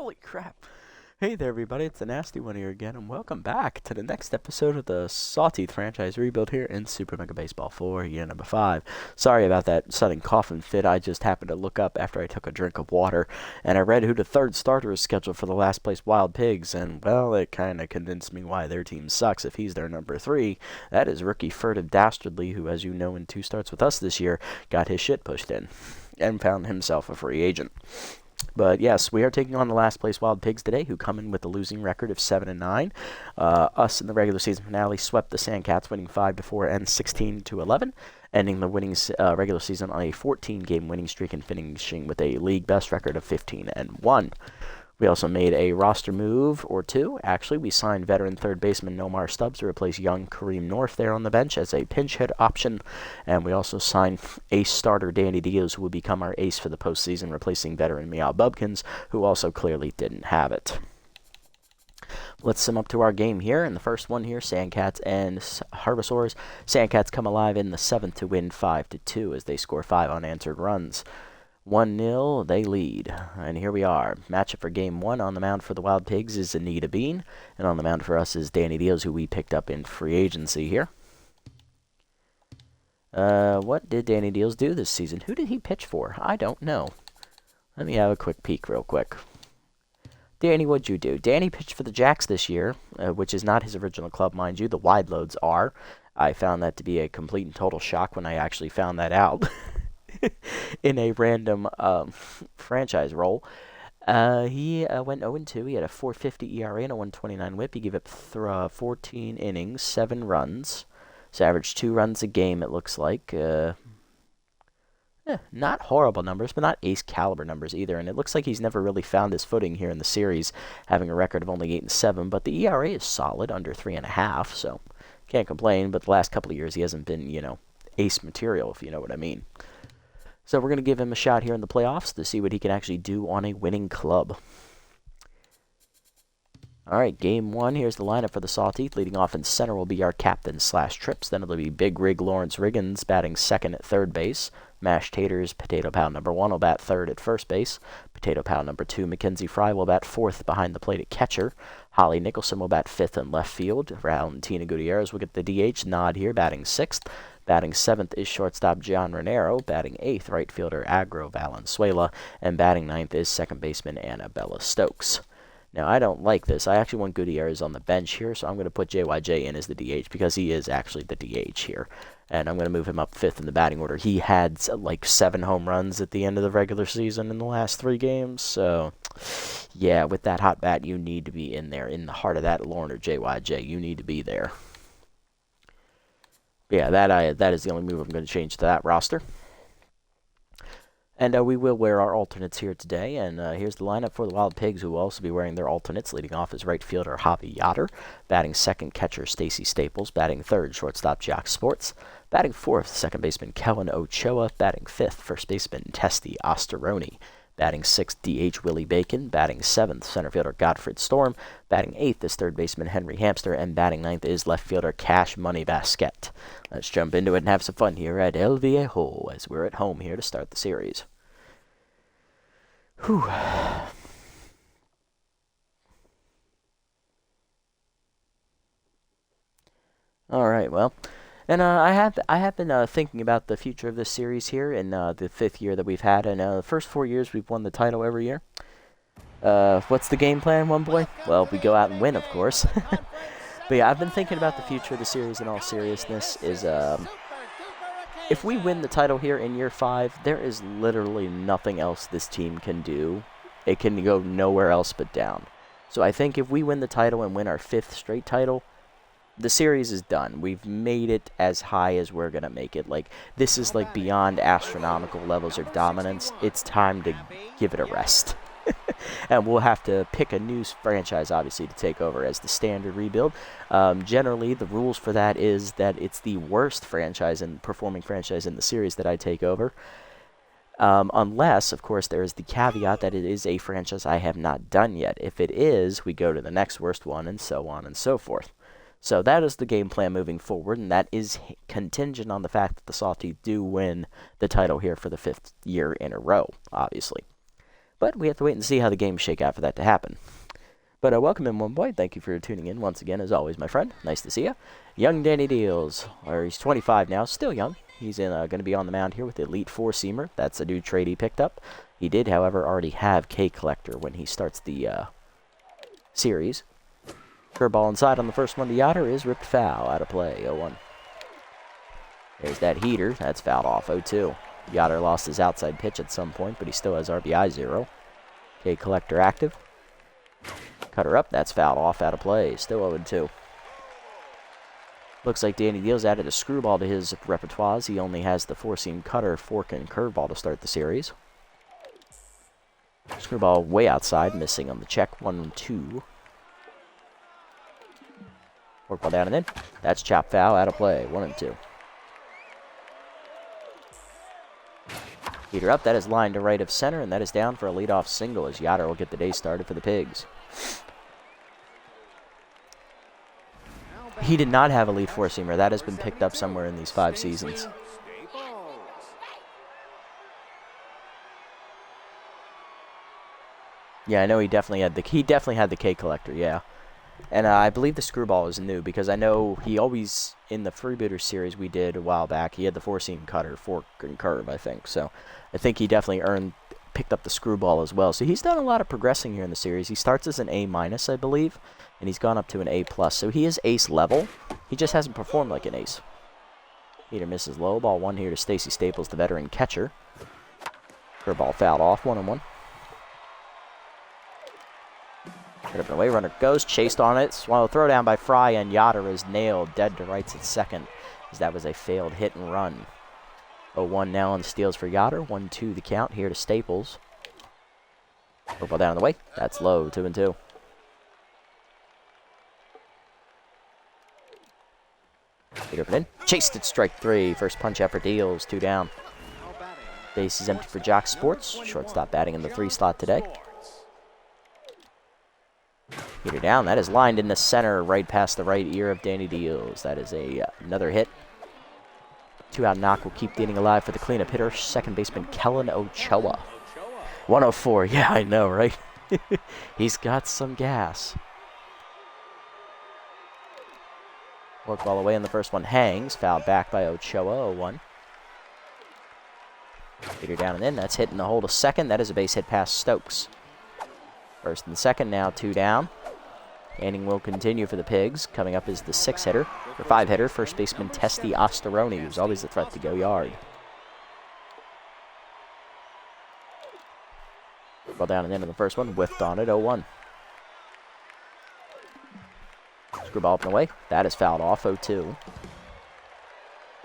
Holy crap. Hey there, everybody. It's the Nasty One here again, and welcome back to the next episode of the Sawteeth franchise rebuild here in Super Mega Baseball 4, year number 5. Sorry about that sudden coughing fit. I just happened to look up after I took a drink of water, and I read who the third starter is scheduled for the last place Wild Pigs, and, well, it kind of convinced me why their team sucks if he's their number 3. That is rookie Furtive Dastardly, who, as you know, in 2 starts with us this year, got his shit pushed in and found himself a free agent. But yes, we are taking on the last place Wild Pigs today, who come in with a losing record of 7-9. Us in the regular season finale swept the Sandcats, winning 5-4 and 16-11, ending the regular season on a 14-game winning streak and finishing with a league best record of 15-1. We also made a roster move or two. Actually, we signed veteran third baseman Nomar Stubbs to replace young Kareem North there on the bench as a pinch hit option. And we also signed ace starter Danny Diaz, who will become our ace for the postseason, replacing veteran Meow Bubkins, who also clearly didn't have it. Let's sum up to our game here. In the first one here, Sandcats and Harvestors. Sandcats come alive in the 7th to win 5-2 as they score 5 unanswered runs. 1-0, they lead. And here we are. Matchup for Game 1 on the mound for the Wild Pigs is Anita Bean. And on the mound for us is Danny Diaz, who we picked up in free agency here. What did Danny Diaz do this season? Who did he pitch for? I don't know. Let me have a quick peek real quick. Danny, what'd you do? Danny pitched for the Jacks this year, which is not his original club, mind you. The Wide Loads are. I found that to be a complete and total shock when I actually found that out. In a random franchise role. He went 0-2. He had a 4.50 ERA and a 1.29 WHIP. He gave up 14 innings, 7 runs. So averaged 2 runs a game, it looks like. Not horrible numbers, but not ace caliber numbers either. And it looks like he's never really found his footing here in the series, having a record of only 8-7. But the ERA is solid, under 3.5. So can't complain. But the last couple of years, he hasn't been, ace material, if you know what I mean. So we're going to give him a shot here in the playoffs to see what he can actually do on a winning club. All right, Game 1. Here's the lineup for the Sawteeth. Leading off in center will be our captain / Trips. Then it'll be Big Rig Lawrence Riggins batting second at third base. Mashed Taters, Potato Pal number 1 will bat third at first base. Potato Pal number 2, Mackenzie Fry, will bat fourth behind the plate at catcher. Holly Nicholson will bat fifth in left field. Valentina Gutierrez will get the DH nod here, batting sixth. Batting 7th is shortstop John Renero. Batting 8th, right fielder Agro Valenzuela. And batting 9th is second baseman Annabella Stokes. Now, I don't like this. I actually want Gutierrez on the bench here, so I'm going to put JYJ in as the DH because he is actually the DH here. And I'm going to move him up 5th in the batting order. He had, 7 home runs at the end of the regular season in the last 3 games. So, yeah, with that hot bat, you need to be in there. In the heart of that, Lorne or JYJ, you need to be there. Yeah, that is the only move I'm going to change to that roster. And we will wear our alternates here today. And here's the lineup for the Wild Pigs, who will also be wearing their alternates. Leading off is right fielder Javi Yotter. Batting second, catcher Stacy Staples. Batting third, shortstop Jock Sports. Batting fourth, second baseman Kellen Ochoa. Batting fifth, first baseman Testy Osteroni. Batting 6th, DH Willie Bacon. Batting 7th, center fielder Godfred Storm. Batting 8th is third baseman Henry Hamster. And batting 9th is left fielder Cash Money Basquet. Let's jump into it and have some fun here at El Viejo, as we're at home here to start the series. Whew. All right, well. And I have been thinking about the future of this series here in the 5th year that we've had. And the first 4 years, we've won the title every year. What's the game plan, one boy? Well, we go out and win, of course. But yeah, I've been thinking about the future of the series in all seriousness. If we win the title here in year 5, there is literally nothing else this team can do. It can go nowhere else but down. So I think if we win the title and win our 5th straight title, the series is done. We've made it as high as we're going to make it. This is beyond astronomical levels of dominance. It's time to give it a rest. And we'll have to pick a new franchise, obviously, to take over as the standard rebuild. Generally, the rules for that is that it's the worst performing franchise in the series that I take over. Unless, of course, there is the caveat that it is a franchise I have not done yet. If it is, we go to the next worst one, and so on and so forth. So that is the game plan moving forward, and that is contingent on the fact that the Sawteeth do win the title here for the 5th year in a row, obviously. But we have to wait and see how the games shake out for that to happen. But welcome in, one boy. Thank you for tuning in once again, as always, my friend. Nice to see you. Young Danny Deals, or he's 25 now, still young. He's going to be on the mound here with the Elite Four-Seamer. That's a new trade he picked up. He did, however, already have K Collector when he starts the series. Curveball inside on the first one to Yoder is ripped foul, out of play, 0-1. There's that heater. That's fouled off, 0-2. Yoder lost his outside pitch at some point, but he still has RBI 0. K Collector active. Cutter up, that's fouled off, out of play, still 0-2. Looks like Danny Deals added a screwball to his repertoire. He only has the four-seam cutter, fork, and curveball to start the series. Screwball way outside, missing on the check, 1-2. Forkball down and in. That's chop foul, out of play, 1-2. Heater up, that is lined to right of center, and that is down for a leadoff single as Yoder will get the day started for the Pigs. He did not have a lead four-seamer. That has been picked up somewhere in these 5 seasons. Yeah, I know he definitely had the K Collector, yeah. And I believe the screwball is new because I know he always, in the Freebooter series we did a while back, he had the four-seam cutter, fork, and curve, I think. So I think he definitely picked up the screwball as well. So he's done a lot of progressing here in the series. He starts as an A-, I believe, and he's gone up to an A+. So he is ace level. He just hasn't performed like an ace. Heater misses low. Ball 1 here to Stacy Staples, the veteran catcher. Curveball fouled off, 1-1. Hit up and away, runner goes, chased on it. Swallow throw down by Fry, and Yoder is nailed dead to rights at second, as that was a failed hit and run. 0-1 now on steals for Yoder. 1-2 the count here to Staples. Curveball down on the way. That's low, 2-2. Hit up and in. Chased it, strike 3. First punch effort Deals, 2 down. Base is empty for Jock Sports. Shortstop batting in the 3 slot today. Heater down. That is lined in the center, right past the right ear of Danny Deals. That is another hit. 2-out knock will keep the inning alive for the cleanup hitter, second baseman Kellen Ochoa. 104. Yeah, I know, right? He's got some gas. Work ball away, and the first one hangs. Fouled back by Ochoa, 0-1. Heater down and in. That's hitting the hole to second. That is a base hit past Stokes. First and second, now 2 down. Inning will continue for the Pigs. Coming up is the 6-hitter, or 5-hitter, first baseman Testy Ostaroni, who's always a threat to go yard. Ball down and in on the first one, whiffed on it, 0-1. Screwball up and away. That is fouled off, 0-2.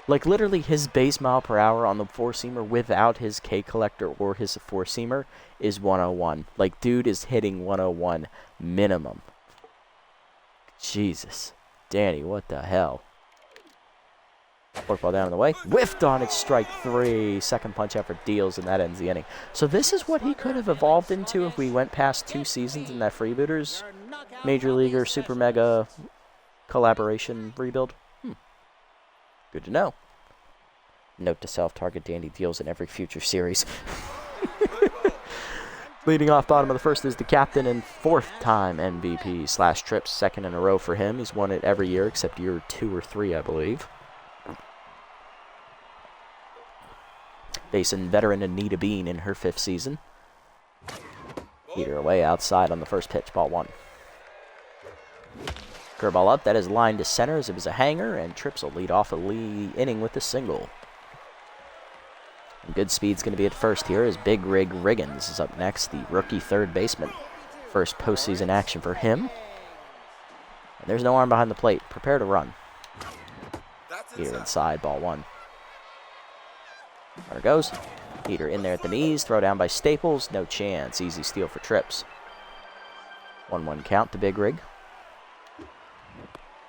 Like, literally, his base mile per hour on the four-seamer without his K Collector or his four-seamer is 101. Like, dude is hitting 101 minimum. Jesus. Danny, what the hell? Forkball down on the way. Whiffed on it, strike 3. Second punch effort Deals, and that ends the inning. So this is what he could have evolved into if we went past 2 seasons in that Freebooters Major Leaguer Super Mega collaboration rebuild. Good to know. Note to self, target Danny Deals in every future series. Leading off bottom of the first is the captain and 4th-time MVP / trips, second in a row for him. He's won it every year except year 2 or 3, I believe. Facing veteran Anita Bean in her 5th season. Heater away outside on the first pitch, ball 1. Curveball up, that is lined to center as it was a hanger, and Trips will lead off a inning with a single. And good speed's going to be at first here as Big Rig Riggins is up next, the rookie 3rd baseman. First postseason action for him. And there's no arm behind the plate. Prepare to run. Heater inside, ball 1. There it goes. Heater in there at the knees, throw down by Staples, no chance. Easy steal for Trips. 1-1 count to Big Rig.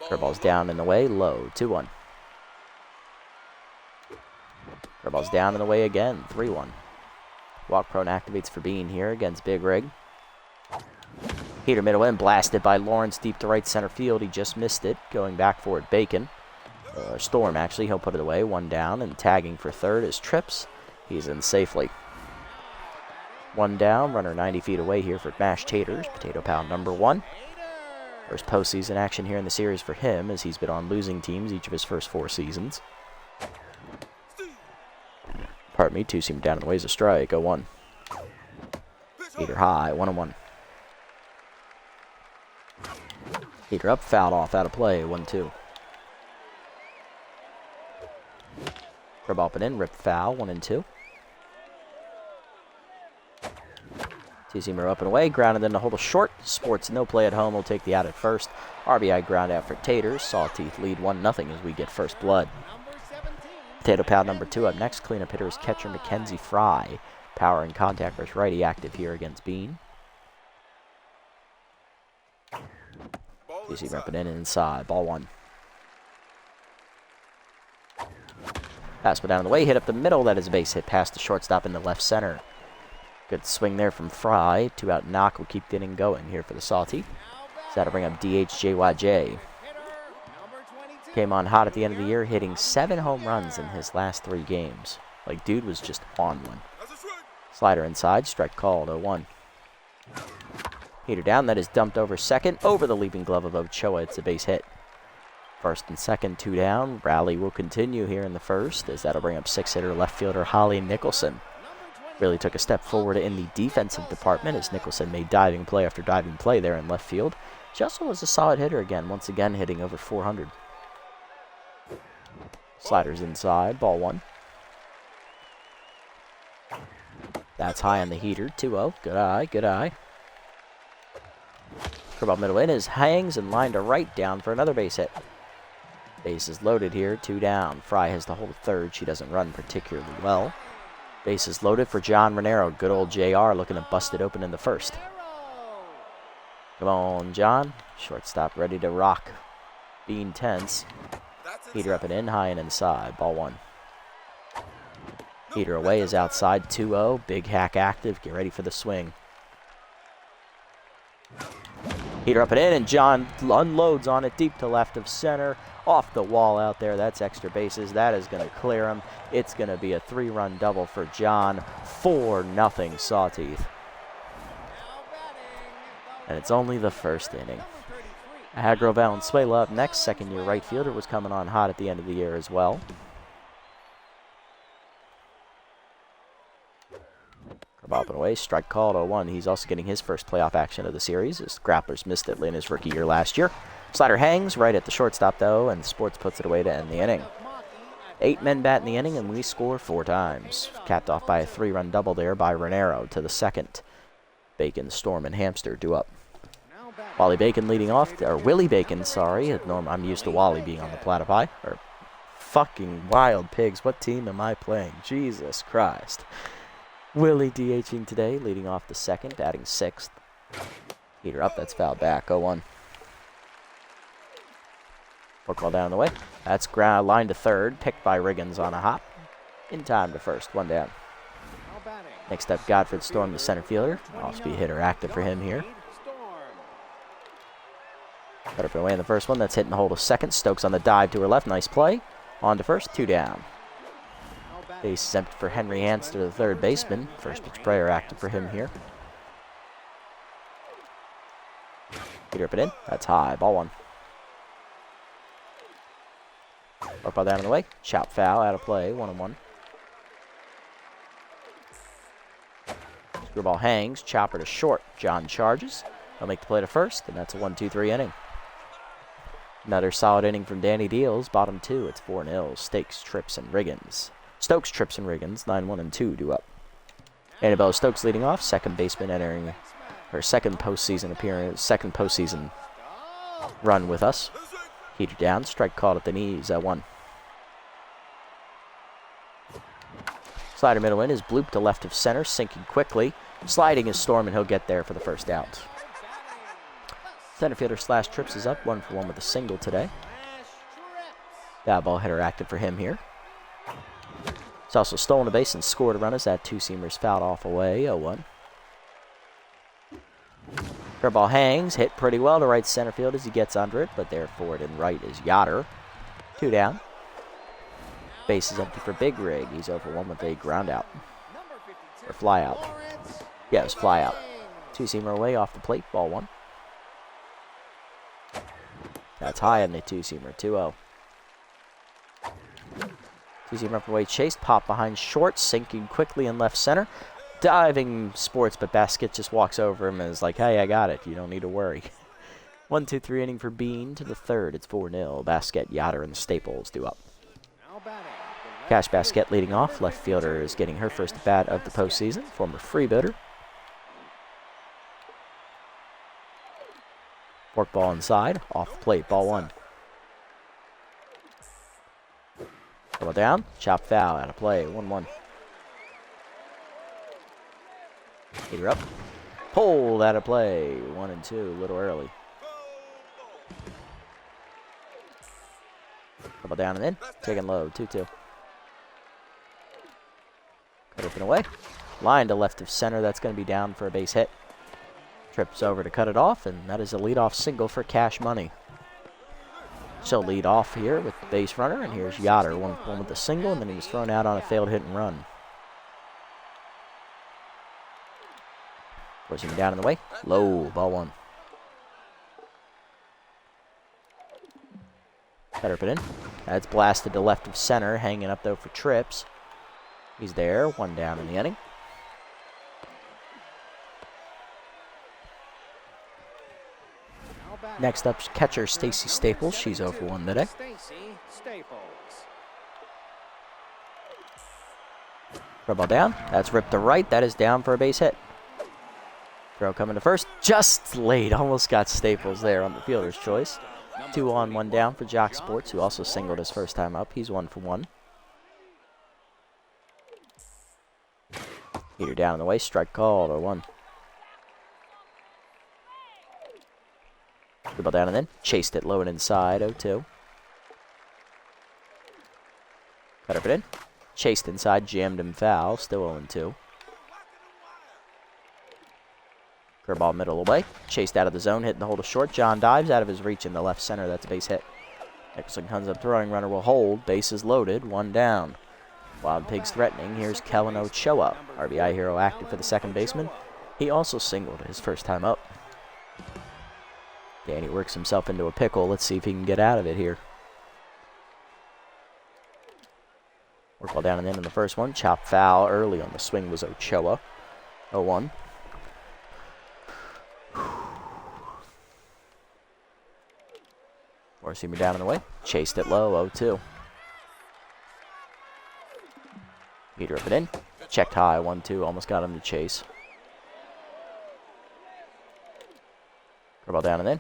Curveball's down in the way, low, 2-1. Curveball's down in the way again, 3-1. Walk prone activates for Bean here against Big Rig. Heater middle in, blasted by Lawrence deep to right center field. He just missed it, going back for it, Bacon. Storm, actually, he'll put it away, 1 down, and tagging for 3rd is Trips. He's in safely. One down, runner 90 feet away here for mashed taters, potato pound number 1. First postseason action here in the series for him, as he's been on losing teams each of his first 4 seasons. Pardon me, two-seam down and away is a strike, 0-1. Heater high, 1-1. Heater up, fouled off, out of play, 1-2. Curve up and in, rip foul, 1-2. Two-seamer up and away, grounded in to hold a short. Sports no play at home will take the out at first. RBI ground out for Taters. Sawteeth lead 1-0 as we get first blood. Potato pound number 2 up next. Cleanup hitter is catcher Mackenzie Fry. Power and contact versus righty active here against Bean. Two-seamer up and in inside, ball 1. Pass down the way, hit up the middle. That is a base hit past the shortstop in the left center. Good swing there from Fry. 2-out knock will keep the inning going here for the Sawteeth. So that'll bring up DHJYJ. Came on hot at the end of the year, hitting 7 home runs in his last 3 games. Like, dude was just on one. Slider inside, strike called, 0-1. Heater down, that is dumped over second, over the leaping glove of Ochoa. It's a base hit. First and second, 2 down. Rally will continue here in the first, as that'll bring up 6-hitter left fielder Holly Nicholson. Really took a step forward in the defensive department as Nicholson made diving play after diving play there in left field. She also was a solid hitter again, once again hitting over 400. Sliders inside, ball 1. That's high on the heater, 2-0. Good eye, good eye. Curveball middle in is hangs and line to right down for another base hit. Base is loaded here, 2 down. Fry has to hold third. She doesn't run particularly well. Base is loaded for John Renero. Good old JR looking to bust it open in the first. Come on, John. Shortstop ready to rock. Being tense. Heater up and in, high and inside. Ball 1. Heater away is outside, 2-0. Big hack active. Get ready for the swing. Heater up and in, and John unloads on it deep to left of center. Off the wall out there. That's extra bases. That is going to clear him. It's going to be a 3-run double for John. 4-0 Sawteeth. And it's only the first inning. Agro Valenzuela up next. Second-year right fielder was coming on hot at the end of the year as well. Up and away, strike called, 0-1. He's also getting his first playoff action of the series, as Grapplers missed it in his rookie year last year. Slider hangs right at the shortstop, though, and Sports puts it away to end the inning. 8 men bat in the inning, and we score 4 times. Capped off by a 3-run double there by Renero to the second. Bacon, Storm, and Hamster due up. Wally Bacon leading off, or Willie Bacon, sorry. I'm used to Wally being on the platypi. Or fucking wild pigs, what team am I playing? Jesus Christ. Willie DHing today, leading off the second, batting 6th. Heater up, that's fouled back, 0-1. Hook ball down the way. That's ground line to third, picked by Riggins on a hop. In time to first, 1 down. Next up, Godfred Storm, the center fielder. Off-speed hitter active for him here. Cut up and away in the first one, that's hitting the hold of second. Stokes on the dive to her left, nice play. On to first, 2 down. Base is empty for Henry Hanster, the third baseman. First pitch prayer active for him here. Heater up and in. That's high. Ball 1. Up ball down in the way. Chop foul. Out of play. 1-1. Screwball hangs. Chopper to short. John charges. He'll make the play to first, and that's a 1-2-3 inning. Another solid inning from Danny Deals. Bottom 2. It's 4-0. Stokes, Trips, and Riggins. Stokes, Trips, and Riggins, 9-1 and 2 due up. Annabelle Stokes leading off, second baseman entering her second postseason appearance, second postseason run with us. Heater down, strike called at the knees at 1. Slider middle in is blooped to left of center, sinking quickly. Sliding is Storm, and he'll get there for the first out. Center fielder slash Trips is up, 1-for-1 with a single today. That ball hitter active for him here. He's also stolen a base and scored a run as that two-seamer's fouled off away, 0-1. Curveball hangs, hit pretty well to right center field as he gets under it, but there forward and right is Yoder. 2 down. Base is empty for Big Rig. He's over 1 with a ground out. Or fly out. Yeah, it was fly out. Two-seamer away off the plate, ball 1. That's high on the two-seamer, 2-0. Two-seamer up away, chased, pop behind short, sinking quickly in left center. Diving sports, but Basket just walks over him and is like, hey, I got it. You don't need to worry. 1-2-3 inning for Bean to the third. It's 4-0. Basket, Yoder, and Staples due up. Cash Basket leading off. Left fielder is getting her first bat of the postseason. Former freebooter. Forkball inside. Off the plate. Ball 1. Ball down. Chop foul. Out of play. 1-1. Hitter up. Pulled out of play. 1-2. A little early. Ball down and in. Taking low. 2-2. Cut open away. Line to left of center. That's going to be down for a base hit. Trips over to cut it off, and that is a leadoff single for Cash Money. She'll lead off here with the base runner, and here's Yoder. One with the single, and then he was thrown out on a failed hit and run. Pushing him down in the way. Low. Ball 1. Better put in. That's blasted to left of center, hanging up though for trips. He's there. 1 down in the inning. Next up, catcher Stacy Staples. She's 0 for 1 today. Throw ball down. That's ripped to right. That is down for a base hit. Throw coming to first. Just late. Almost got Staples there on the fielder's choice. 2 on, 1 down for Jock Sports, who also singled his first time up. He's 1 for 1. Heater down in the way. Strike called. 0-1. The ball down and in. Chased it low and inside. 0-2. Cut up it in. Chased inside. Jammed him foul. Still 0-2. Curveball middle away. Chased out of the zone. Hitting the hole to short. John dives out of his reach in the left center. That's a base hit. Nicholson comes up throwing. Runner will hold. Bases loaded. 1 down. Wild Pigs threatening. Here's Kellen Ochoa. RBI hero active for the second baseman. He also singled his first time up. Danny works himself into a pickle. Let's see if he can get out of it here. Work ball down and in the first one. Chop foul early on the swing was Ochoa. 0-1. Four-seamer down and away. Chased it low. 0-2. Heater up and in. Checked high. 1-2. Almost got him to chase. Ball down and in.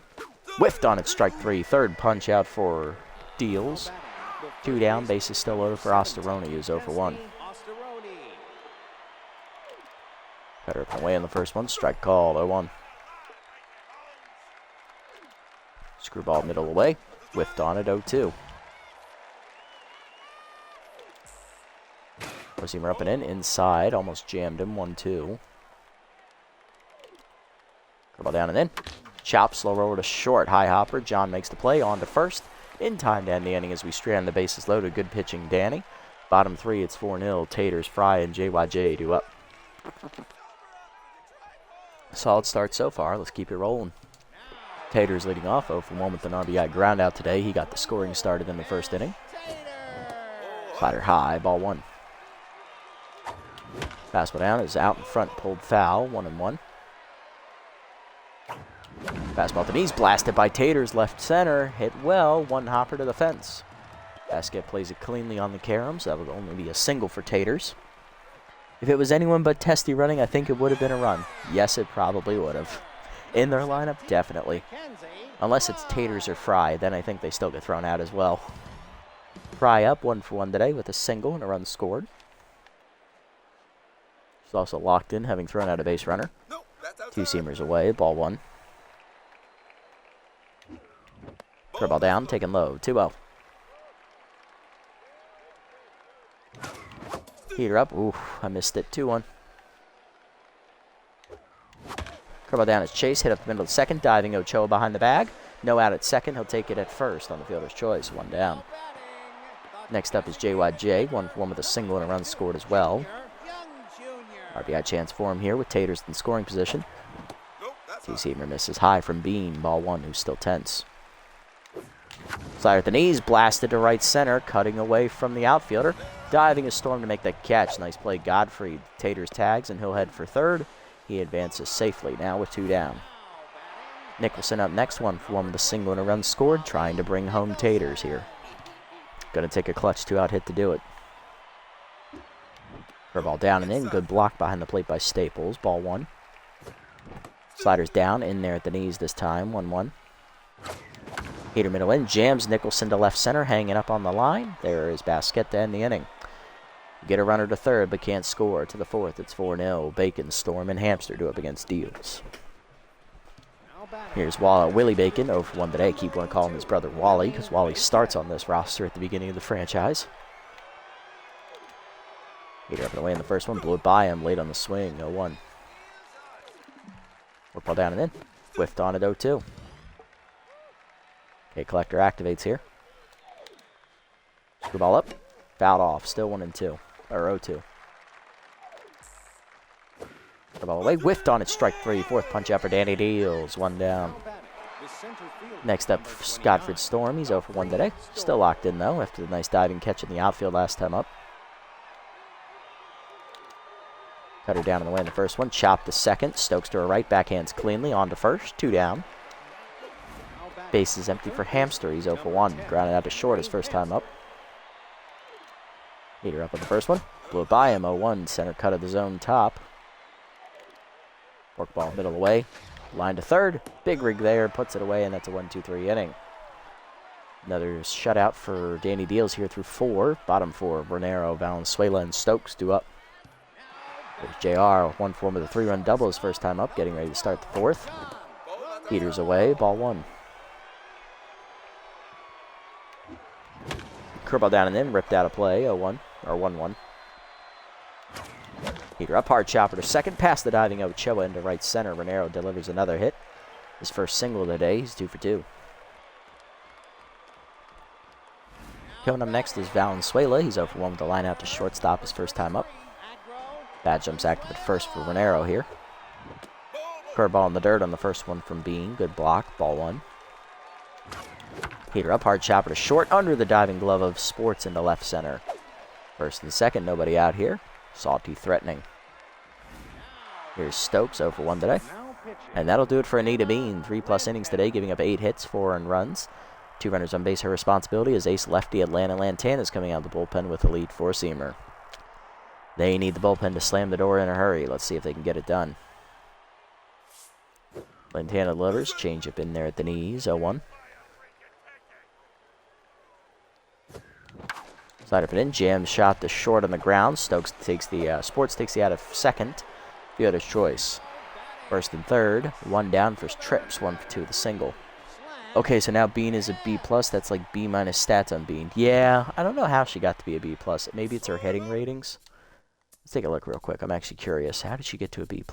Whiffed on it, strike 3. Third punch out for Deals. 2 down, bases still loaded for Osteroni, who's 0 for 1. Cutter up and away in the first one, strike called, 0-1. Screwball middle away, whiffed on it, 0-2. Four-seamer up and in, inside, almost jammed him, 1-2. Ball down and in. Chop, slow roller to short. High hopper. John makes the play. On to first. In time to end the inning as we strand the bases loaded. Good pitching, Danny. Bottom 3, it's 4-0. Taters, Fry, and JYJ do up. Solid start so far. Let's keep it rolling. Taters leading off. 0 for 1 with an RBI ground out today. He got the scoring started in the first inning. Slider high. Ball 1. Fastball down is out in front. Pulled foul. 1-1. Fastball to knees, blasted by Taters, left center, hit well, 1 hopper to the fence. Basket plays it cleanly on the caroms. That would only be a single for Taters. If it was anyone but Testy running, I think it would have been a run. Yes, it probably would have. In their lineup, definitely. Unless it's Taters or Fry, then I think they still get thrown out as well. Fry up 1 for 1 today with a single and a run scored. He's also locked in, having thrown out a base runner. 2-seamers away, ball 1. Curveball down, taken low, 2-0. Heater up, ooh, I missed it, 2-1. Curveball down is Chase, hit up the middle of the second, diving Ochoa behind the bag. No out at second, he'll take it at first on the fielder's choice, 1 down. Next up is JYJ, 1 for 1 with a single and a run scored as well. RBI chance for him here with Taters in scoring position. Two-seamer misses high from Bean. Ball 1, who's still tense. Slider at the knees, blasted to right center, cutting away from the outfielder. Diving a Storm to make that catch. Nice play, Godfrey. Taters tags, and he'll head for third. He advances safely now with 2 down. Nicholson up next, one with a single and a run scored, trying to bring home Taters here. Going to take a clutch 2-out hit to do it. Curveball down and in. Good block behind the plate by Staples. Ball 1. Sliders down, in there at the knees this time. 1-1. Heater middle in, jams Nicholson to left center, hanging up on the line. There is Basquet to end the inning. Get a runner to third, but can't score. To the fourth, it's 4-0. Bacon, Storm, and Hamster do up against Deals. Here's Willie Bacon, 0 for 1 today. Keep on calling his brother Wally, because Wally starts on this roster at the beginning of the franchise. Heater up and away in the first one, blew it by him, late on the swing, 0-1. Work ball down and in. Whiffed on at 0-2. Okay, Collector activates here. Screw ball up. Fouled off. Still 1-2. Or 0-2. Screw ball away. Whiffed on it. Strike 3. Fourth punch out for Danny Deals. 1 down. Next up, Godfrey Storm. He's 0 for 1 today. Still locked in, though, after the nice diving catch in the outfield last time up. Cutter down in the way in the first one. Chopped to second. Stokes to her right. Backhands cleanly. On to first. 2 down. Base is empty for Hamster. He's 0 for 1. Grounded out to short his first time up. Heater up on the first one. Blew it by him. 0-1. Center cut of the zone top. Work ball middle away. Line to third. Big rig there. Puts it away, and that's a 1-2-3 inning. Another shutout for Danny Deals here through 4. Bottom 4. Bernero, Valenzuela, and Stokes do up. There's JR. 1-4 with a 3-run double his first time up. Getting ready to start the 4th. Heater's away. Ball 1. Curveball down and in, ripped out of play, 0-1, or 1-1. Heater up, hard chopper to second, past the diving Ochoa into right center. Renero delivers another hit. His first single of the day, he's 2 for 2. Coming up next is Valenzuela. He's 0 for 1 with the line out to shortstop his first time up. Bad jumps active at first for Renero here. Curveball in the dirt on the first one from Bean. Good block, ball 1. Heater up, hard chopper to short, under the diving glove of Sports into left center. First and second, nobody out here. Sawteeth threatening. Here's Stokes, 0 for 1 today. And that'll do it for Anita Bean. 3+ innings today, giving up 8 hits, 4 earned runs. 2 runners on base, her responsibility as ace lefty Atlanta Lantana is coming out of the bullpen with a lead 4-seamer. They need the bullpen to slam the door in a hurry. Let's see if they can get it done. Lantana delivers, changeup in there at the knees, 0-1. Slide up and in, jam shot to short on the ground. Stokes takes the, Sports takes the out of second. Fielder's choice. First and third, 1 down for trips, 1 for 2 with a single. Okay, so now Bean is a B+. That's like B- stats on Bean. Yeah, I don't know how she got to be a B+. Maybe it's her hitting ratings. Let's take a look real quick. I'm actually curious. How did she get to a B+?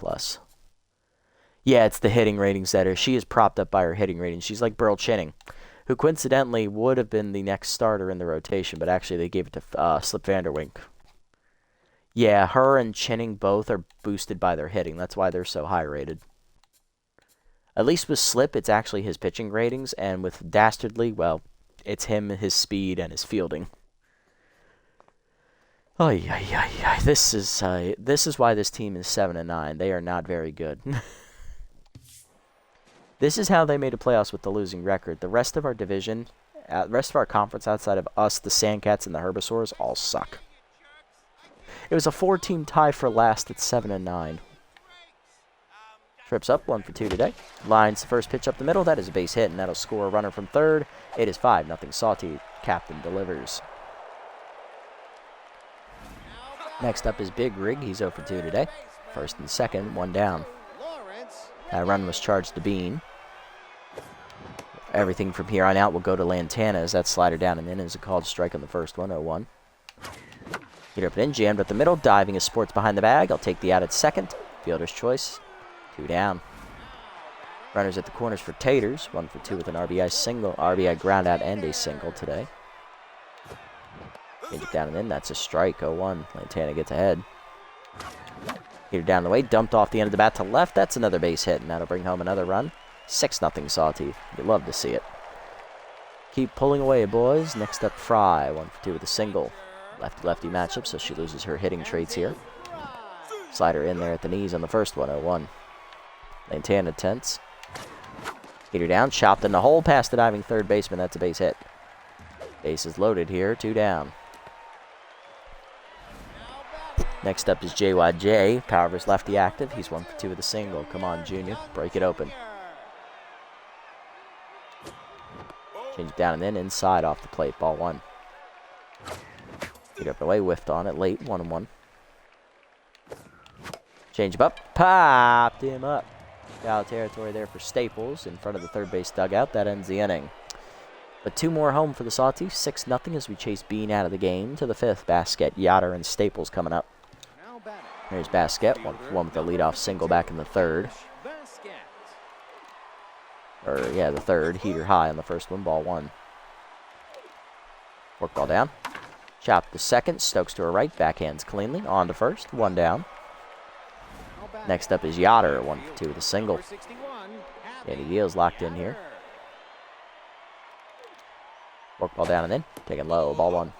Yeah, it's the hitting ratings that she is propped up by her hitting ratings. She's like Burl Chinning, who coincidentally would have been the next starter in the rotation, but actually they gave it to Slip Vanderwink. Yeah, her and Chinning both are boosted by their hitting. That's why they're so high rated. At least with Slip, it's actually his pitching ratings, and with Dastardly, well, it's him, his speed, and his fielding. Oh, yeah. This is why this team is 7-9. They are not very good. This is how they made a playoffs with the losing record. The rest of our division, the rest of our conference outside of us, the Sandcats, and the Herbisaurs, all suck. It was a 4-team tie for last at 7-9. Trips up, 1 for 2 today. Lines the first pitch up the middle. That is a base hit, and that'll score a runner from third. It is 5-0. Sawteeth. Captain delivers. Next up is Big Rig. He's 0 for 2 today. First and second, 1 down. That run was charged to Bean. Everything from here on out will go to Lantana as that slider down and in is a called strike on the first one, 0-1. Get up and in, jammed up the middle, diving his Sports behind the bag. I'll take the out at second. Fielder's choice, 2 down. Runners at the corners for Taters, 1 for 2 with an RBI single, RBI ground out and a single today. Get it down and in, that's a strike, 0-1. Lantana gets ahead. Heater down the way, dumped off the end of the bat to left. That's another base hit, and that'll bring home another run. 6-0 Sawteeth. You'd love to see it. Keep pulling away, boys. Next up, Fry. 1 for 2 with a single. Lefty-lefty matchup, so she loses her hitting traits here. Slider in there at the knees on the first one, 0-1. Lantana tense. Heater down, chopped in the hole past the diving third baseman. That's a base hit. Base is loaded here, 2 down. Next up is JYJ. Power versus lefty active. He's 1 for 2 with a single. Come on, Junior. Break it open. Change it down and in. Inside off the plate. Ball 1. Get up and away. Whiffed on it late. 1-1. Change him up. Popped him up. Foul territory there for Staples in front of the third base dugout. That ends the inning. But 2 more home for the Sawteeth. 6-0 as we chase Bean out of the game to the 5th. Basket, Yoder, and Staples coming up. Here's Basket. 1 for 1 with the leadoff single back in the 3rd. The 3rd. Heater high on the first one. Ball 1. Work ball down. Chop to 2nd. Stokes to her right. Backhands cleanly. On to 1st. 1 down. Next up is Yoder. 1 for 2 with a single. Danny Gill's locked in here. Work ball down and in. Taking low. Ball 1.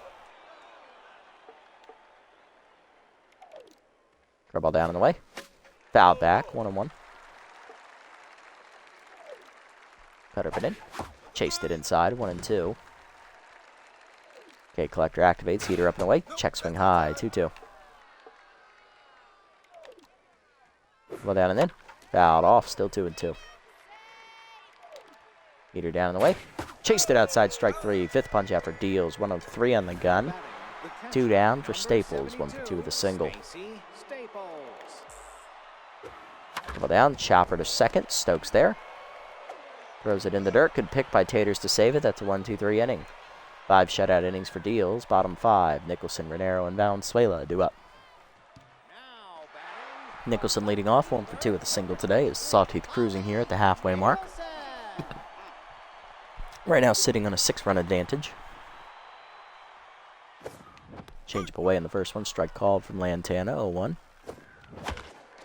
Curve ball down and away. Foul back. 1-1. Cutter it in. Chased it inside. 1-2. Okay, collector activates. Heater up and away. Check swing high. 2-2. Ball down and in. Fouled off. Still 2-2. Heater down and away. Chased it outside. Strike 3. 5th punch after deals. 1-3 on the gun. 2 down for Staples. 1 for 2 with a single. Ball down. Chopper to 2nd. Stokes there. Throws it in the dirt. Good pick by Taters to save it. That's a 1-2-3 inning. 5 shutout innings for Deals. Bottom 5. Nicholson, Renero, and Valenzuela due up. Nicholson leading off. 1 for 2 with a single today. Is Sawteeth cruising here at the halfway mark. Right now sitting on a 6-run advantage. Change up away in the first one. Strike called from Lantana. 0-1.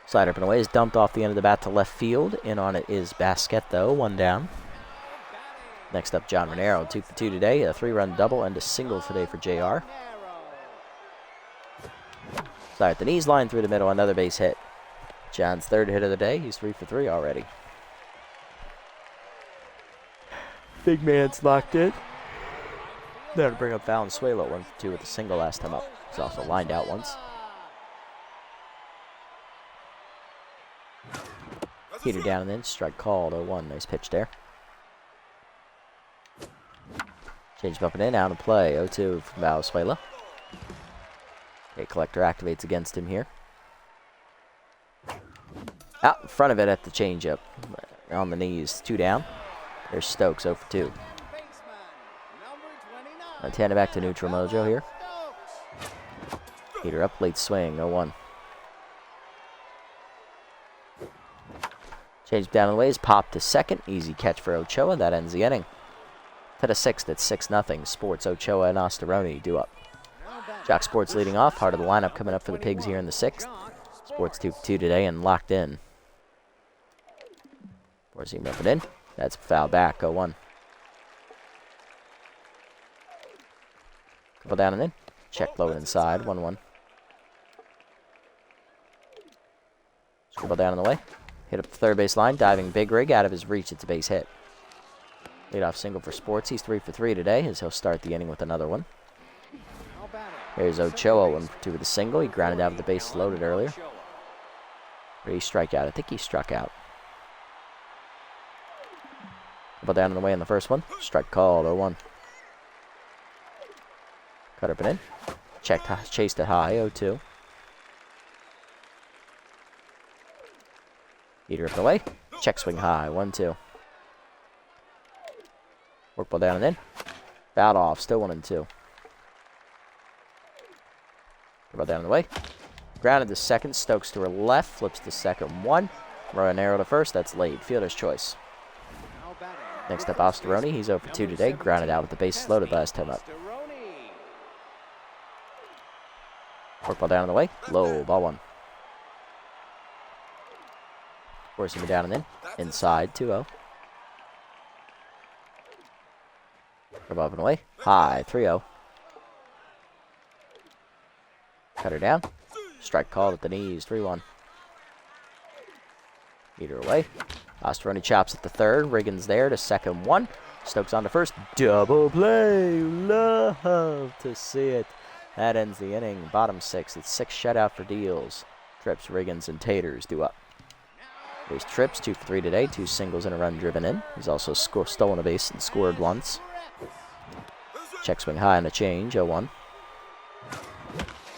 Slider up and away is dumped off the end of the bat to left field. In on it is Basket, though. 1 down. Next up, John Renero. 2 for 2 today. A 3-run double and a single today for JR. Slider at the knees, line through the middle. Another base hit. John's 3rd hit of the day. He's 3 for 3 already. Big man's locked in. That'll bring up Valenzuela. 1 for 2 with a single last time up. He's also lined out once. Heater down and in. Strike called. 0-1. Nice pitch there. Change up and in. Out of play. 0-2 from Valenzuela. Okay, collector activates against him here. Out in front of it at the changeup. On the knees. 2 down. There's Stokes. 0 for 2. Lantana back to neutral mojo here. Heater up. Late swing. 0-1. Change down the ways, pop to 2nd. Easy catch for Ochoa. That ends the inning. To the 6th, it's 6-0. Sports, Ochoa, and Osteroni due up. Jock Sports leading off. Heart of the lineup coming up for the Pigs here in the 6th. Sports 2 for 2 today and locked in. Forcing up and in. That's foul back. 0-1. Couple down and in. Check low inside. 1-1. Scribble down on the way. Hit up the third base line, diving big rig out of his reach. It's a base hit. Leadoff single for Sports. He's 3 for 3 today as he'll start the inning with another one. There's Ochoa, 1 for 2 with a single. He grounded out with the base loaded earlier. Or he strike out. I think he struck out. Couple down on the way in the first one. Strike called. 0-1. Cut up and in. Checked, chased it high. 0-2. Heater up the way. Check swing high. 1-2. Work ball down and in. Fouled off. Still 1-2. Ball down the way. Grounded to 2nd. Stokes to her left. Flips to 2nd. 1. Rowan arrow to 1st. That's late. Fielder's choice. Next up, Osteroni. He's 0 for 2 today. Grounded out with the base loaded last time up. Work ball down the way. Low. Ball 1. Forcing me down and in. Inside, 2-0. From up and away. High, 3-0. Cut her down. Strike called at the knees, 3-1. Meet her away. Osteroni chops at the third. Riggins there to second one. Stokes on to first. Double play. Love to see it. That ends the inning. Bottom six. It's 6 shutout for Deals. Trips, Riggins, and Taters do up. Here's Trips, 2 for 3 today. 2 singles and a run driven in. He's also stolen a base and scored once. Check swing high on a change, 0-1.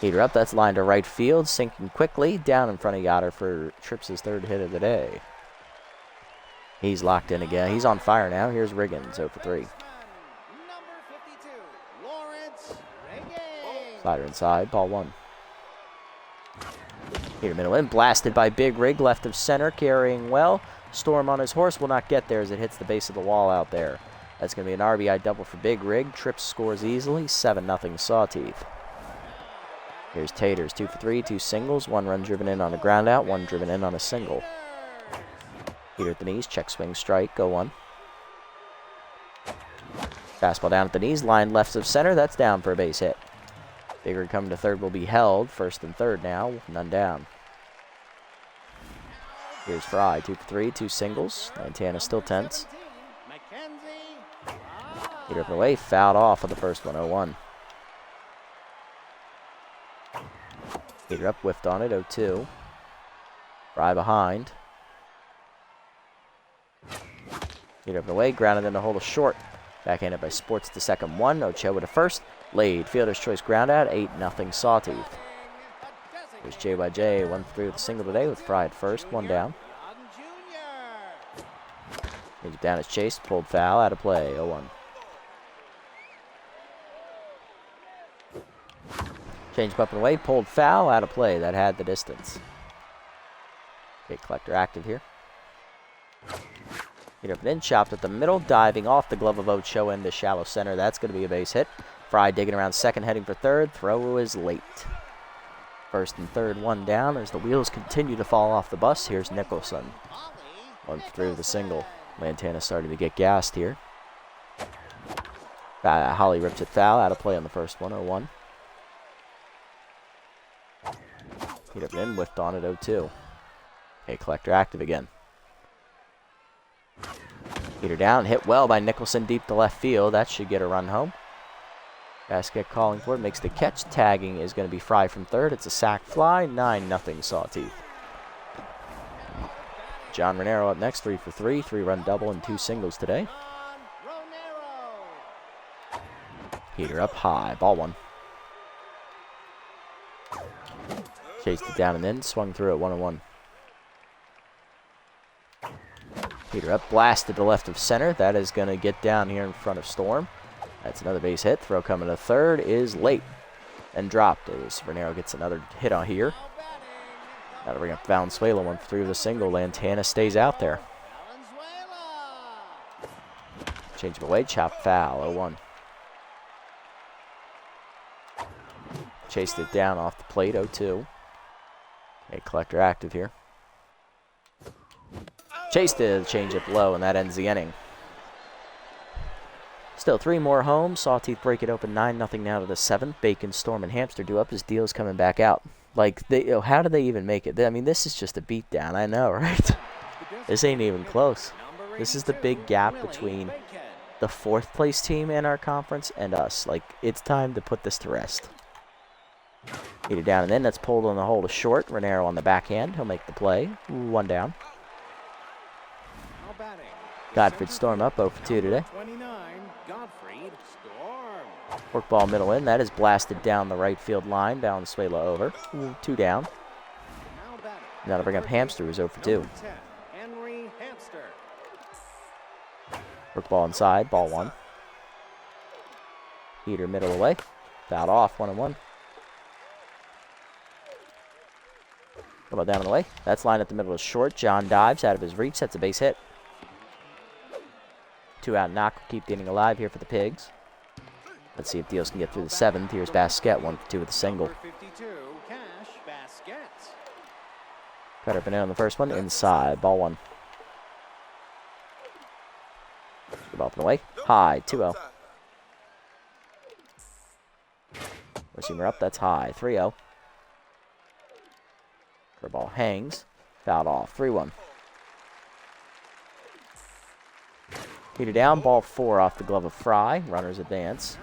Heater up, that's lined to right field, sinking quickly, down in front of Yoder for Trips' third hit of the day. He's locked in again. He's on fire now. Here's Riggins, 0 for 3. Slider inside, ball 1. Heater middle in, blasted by Big Rig, left of center, carrying well. Storm on his horse will not get there as it hits the base of the wall out there. That's going to be an RBI double for Big Rig. Trips scores easily, 7-0 Sawteeth. Here's Taters, 2 for 3, 2 singles, 1 run driven in on a ground out, 1 driven in on a single. Heater at the knees, check swing strike, 0-1. Fastball down at the knees, line left of center, that's down for a base hit. Big Rig coming to third will be held, first and third now, none down. Here's Fry, 2 for 3, 2 singles, Lantana still tense. Heater up and away, fouled off of the first one, 0-1. Heater up, whiffed on it, 0-2. Fry behind. Heater up and away, grounded in the hole to short. Backhanded by Sports to second one, Ochoa to first. Laid, fielder's choice ground out, 8-0 Sawteeth. Here's JYJ, 1 for 3 with a single today with Fry at first, 1 down. He's down as chased, pulled foul, out of play, 0-1. Changed up and away, pulled foul, out of play. That had the distance. Okay, collector active here. Hit up and in, chopped at the middle, diving off the glove of Ochoa into shallow center. That's going to be a base hit. Fry digging around second, heading for third. Throw is late. First and third, 1 down as the wheels continue to fall off the bus. Here's Nicholson. 1 for 3 with a single. Lantana starting to get gassed here. Holly rips it foul, out of play on the first one, 0-1. Heat up and in, whiffed on it, 0-2. Okay, collector active again. Heater down, hit well by Nicholson deep to left field. That should get a run home. Basket calling for it, makes the catch. Tagging is going to be Fry from third. It's a sac fly, 9-0 Sawteeth. John Renero up next, 3 for 3, 3-run double and 2 singles today. Heater up high, ball 1. Chased it down and in, swung through at 1-1. Heater up, blasted to left of center. That is going to get down here in front of Storm. That's another base hit. Throw coming to third is late and dropped as Renero gets another hit on here. That'll bring up Valenzuela, 1 for 3 with a single. Lantana stays out there. Change him away, chop foul, 0-1. Chased it down off the plate, 0-2. Okay, collector active here. Chased it, change up low, and that ends the inning. Still 3 more home. Sawteeth break it open 9-0 now to the 7th. Bacon, Storm, and Hamster do up as Deal's coming back out. Like, how did they even make it? I mean, this is just a beatdown. I know, right? This ain't even close. This is the big gap between the 4th place team in our conference and us. Like, it's time to put this to rest. Hit it down and in. That's pulled on the hole to short. Renero on the backhand. He'll make the play. 1 down. Godfrey Storm up 0 for 2 today. Fork ball middle in. That is blasted down the right field line. Valenzuela over. 2 down. Now to bring up Hamster, who's 0 for 2. Fork ball inside. Ball 1. Heater middle away. Fouled off. 1-1. Come on down and away. That's line at the middle is short. John dives out of his reach. That's a base hit. 2 out knock will keep the inning alive here for the Pigs. Let's see if Deals can get through the 7th. Here's Basquet, 1 for 2 with a single. Cutter up and in on the first one. Inside. Ball 1. Ball up and away. High. 2-0. Receiver up. That's high. 3-0. Curveball hangs. Fouled off. 3-1. Heater down. Ball 4 off the glove of Fry. Runners advance.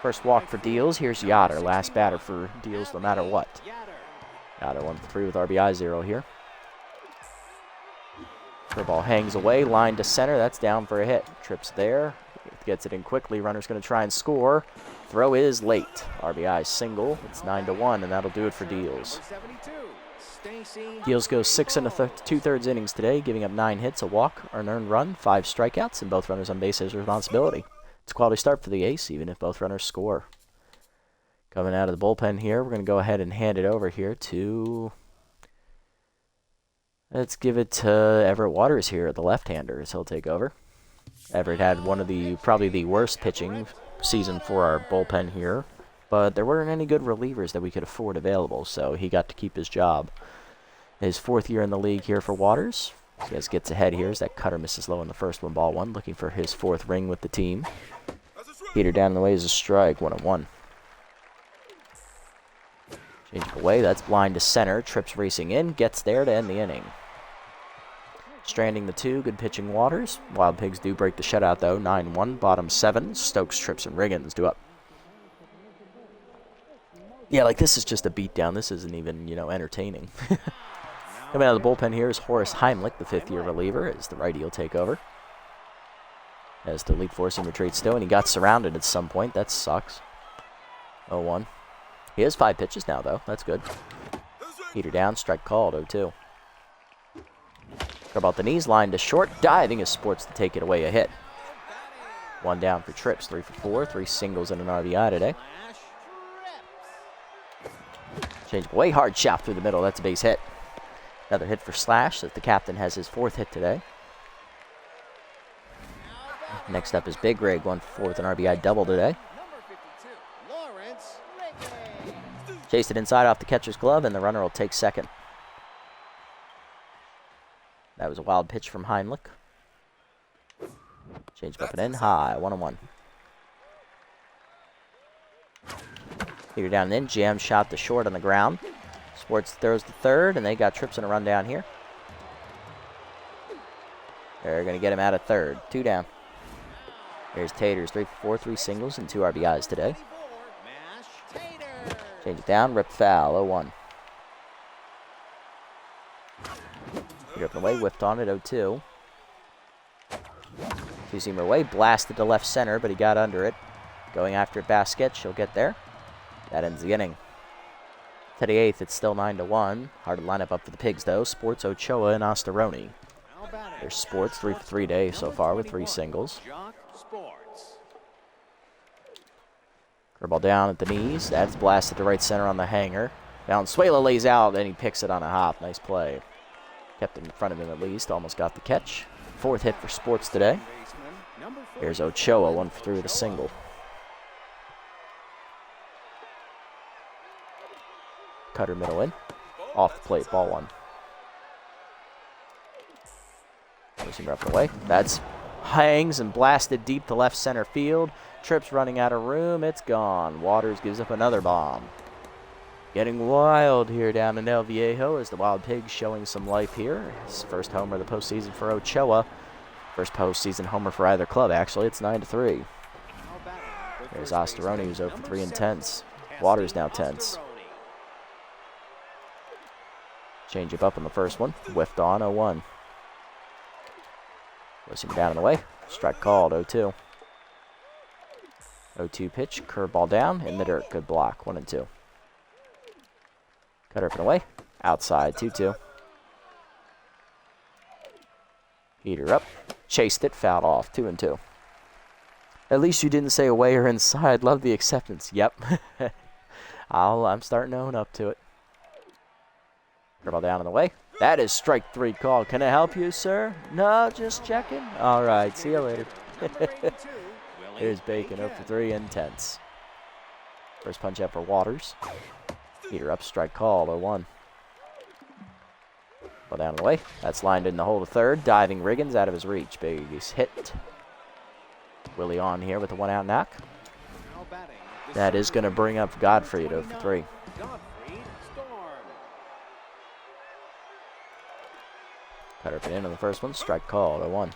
First walk for Deals. Here's Yoder. Last batter for Deals no matter what. Yoder 1 for 3 with RBI 0 here. Curveball hangs away. Line to center. That's down for a hit. Trips there. Gets it in quickly. Runner's going to try and score. Throw is late. RBI single. It's 9-1, and that'll do it for Deals. Deals goes 6 and 2/3 innings today, giving up 9 hits, a walk, an earned run, 5 strikeouts, and both runners on base his responsibility. It's a quality start for the ace, even if both runners score. Coming out of the bullpen here, we're going to go ahead and hand it over here to... Let's give it to Everett Waters here, the left-hander, as he'll take over. Everett had one of probably the worst pitching season for our bullpen here, but there weren't any good relievers that we could afford available, so he got to keep his job. His 4th year in the league here for Waters. He gets ahead here as that cutter misses low in the first one, ball 1, looking for his 4th ring with the team. Heater down in the way is a strike, 1-1. Change it away, that's blind to center, trips racing in, gets there to end the inning. Stranding the 2, good pitching Waters. Wild Pigs do break the shutout though, 9-1, bottom 7. Stokes, Trips, and Riggins do up. Yeah, like this is just a beatdown. This isn't even, entertaining. Coming out of the bullpen here is Horace Heimlich, the 5th-year reliever, as the righty will take over. As the lead force him retreat still, and he got surrounded at some point. That sucks. 0-1. He has 5 pitches now, though. That's good. Heater down, strike called, 0-2. Curveball the knees, line to short, diving as Sports to take it away, a hit. 1 down for Trips, 3 for 4, 3 singles and an RBI today. Change away, hard chop through the middle, that's a base hit. Another hit for Slash, as the captain has his 4th hit today. Next up is Big Rig, 1 for 4 with an RBI double today. Chased it inside off the catcher's glove, and the runner will take second. That was a wild pitch from Heimlich. Changed up and in, high, 1-1. Heater down and in, jam shot to short on the ground. Sports throws to third, and they got Trips and a run down here. They're going to get him out of third. 2 down. Here's Taters, 3 for 4, 3 singles, and 2 RBIs today. Change it down, rip foul, 0-1. Heater up and away, whipped on it, 0-2. Two-seamer away, blasted to left center, but he got under it. Going after Basket, she'll get there. That ends the inning. To the 8th, it's still 9-1. Hard to line up for the Pigs, though. Sports, Ochoa, and Ostaroni. There's Sports, 3 for 3 days so far with 3 singles. Curveball down at the knees. That's blasted to right center on the hanger. Valenzuela lays out, and he picks it on a hop. Nice play. Kept it in front of him at least. Almost got the catch. 4th hit for Sports today. Here's Ochoa, 1 for 3 with a single. Cutter middle in. Off the plate, ball 1. Pushing up the way. That's hangs and blasted deep to left center field. Trips running out of room. It's gone. Waters gives up another bomb. Getting wild here down in El Viejo as the Wild Pigs showing some life here. His first homer of the postseason for Ochoa. First postseason homer for either club, actually. It's 9-3. There's Ostaroni, who's 0 for 3 and tense. Waters now tense. Change up on the first one. Whiffed on, 0-1. Pushing down in the way. Strike called, 0-2. 0-2 pitch. Curveball down in the dirt. Good block, 1-2. Cutter up and away. Outside, 2-2. Heater up. Chased it. Fouled off, 2-2. At least you didn't say away or inside. Love the acceptance. Yep. I'm starting to own up to it. Curveball down in the way. That is strike 3 called. Can I help you, sir? No, just checking. All right, see you later. Here's Bacon, 0 for 3, intense. First punch out for Waters. Heater up, strike called, 0-1. Well, down and away. That's lined in the hole to third. Diving Riggins out of his reach. Big hit. Willie on here with a 1-out knock. That is going to bring up Godfrey at 0 for 3. Cutter up and in on the first one. Strike called. 0-1.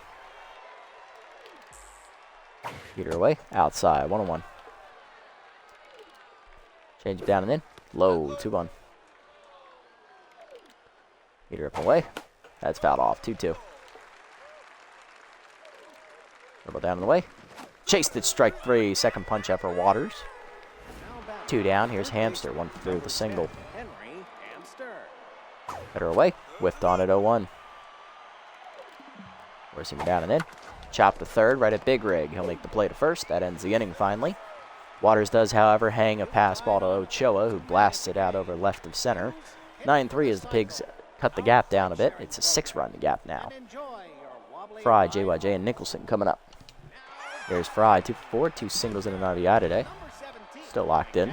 Heater away. Outside. 1-1. Change it down and in. Low. 2-1. Heater up and away. That's fouled off. 2-2. Dribble down and away. Chased it. Strike 3. Second punch out for Waters. 2 down. Here's Hamster. 1 through the single. Cutter away. Whiffed on at 0-1. Forcing him down and in. Chop to third, right at Big Rig. He'll make the play to first. That ends the inning finally. Waters does, however, hang a pass ball to Ochoa, who blasts it out over left of center. 9-3 as the Pigs cut the gap down a bit. It's a 6-run gap now. Fry, JYJ, and Nicholson coming up. Here's Fry, 2 for 4, 2 singles and an RBI today. Still locked in.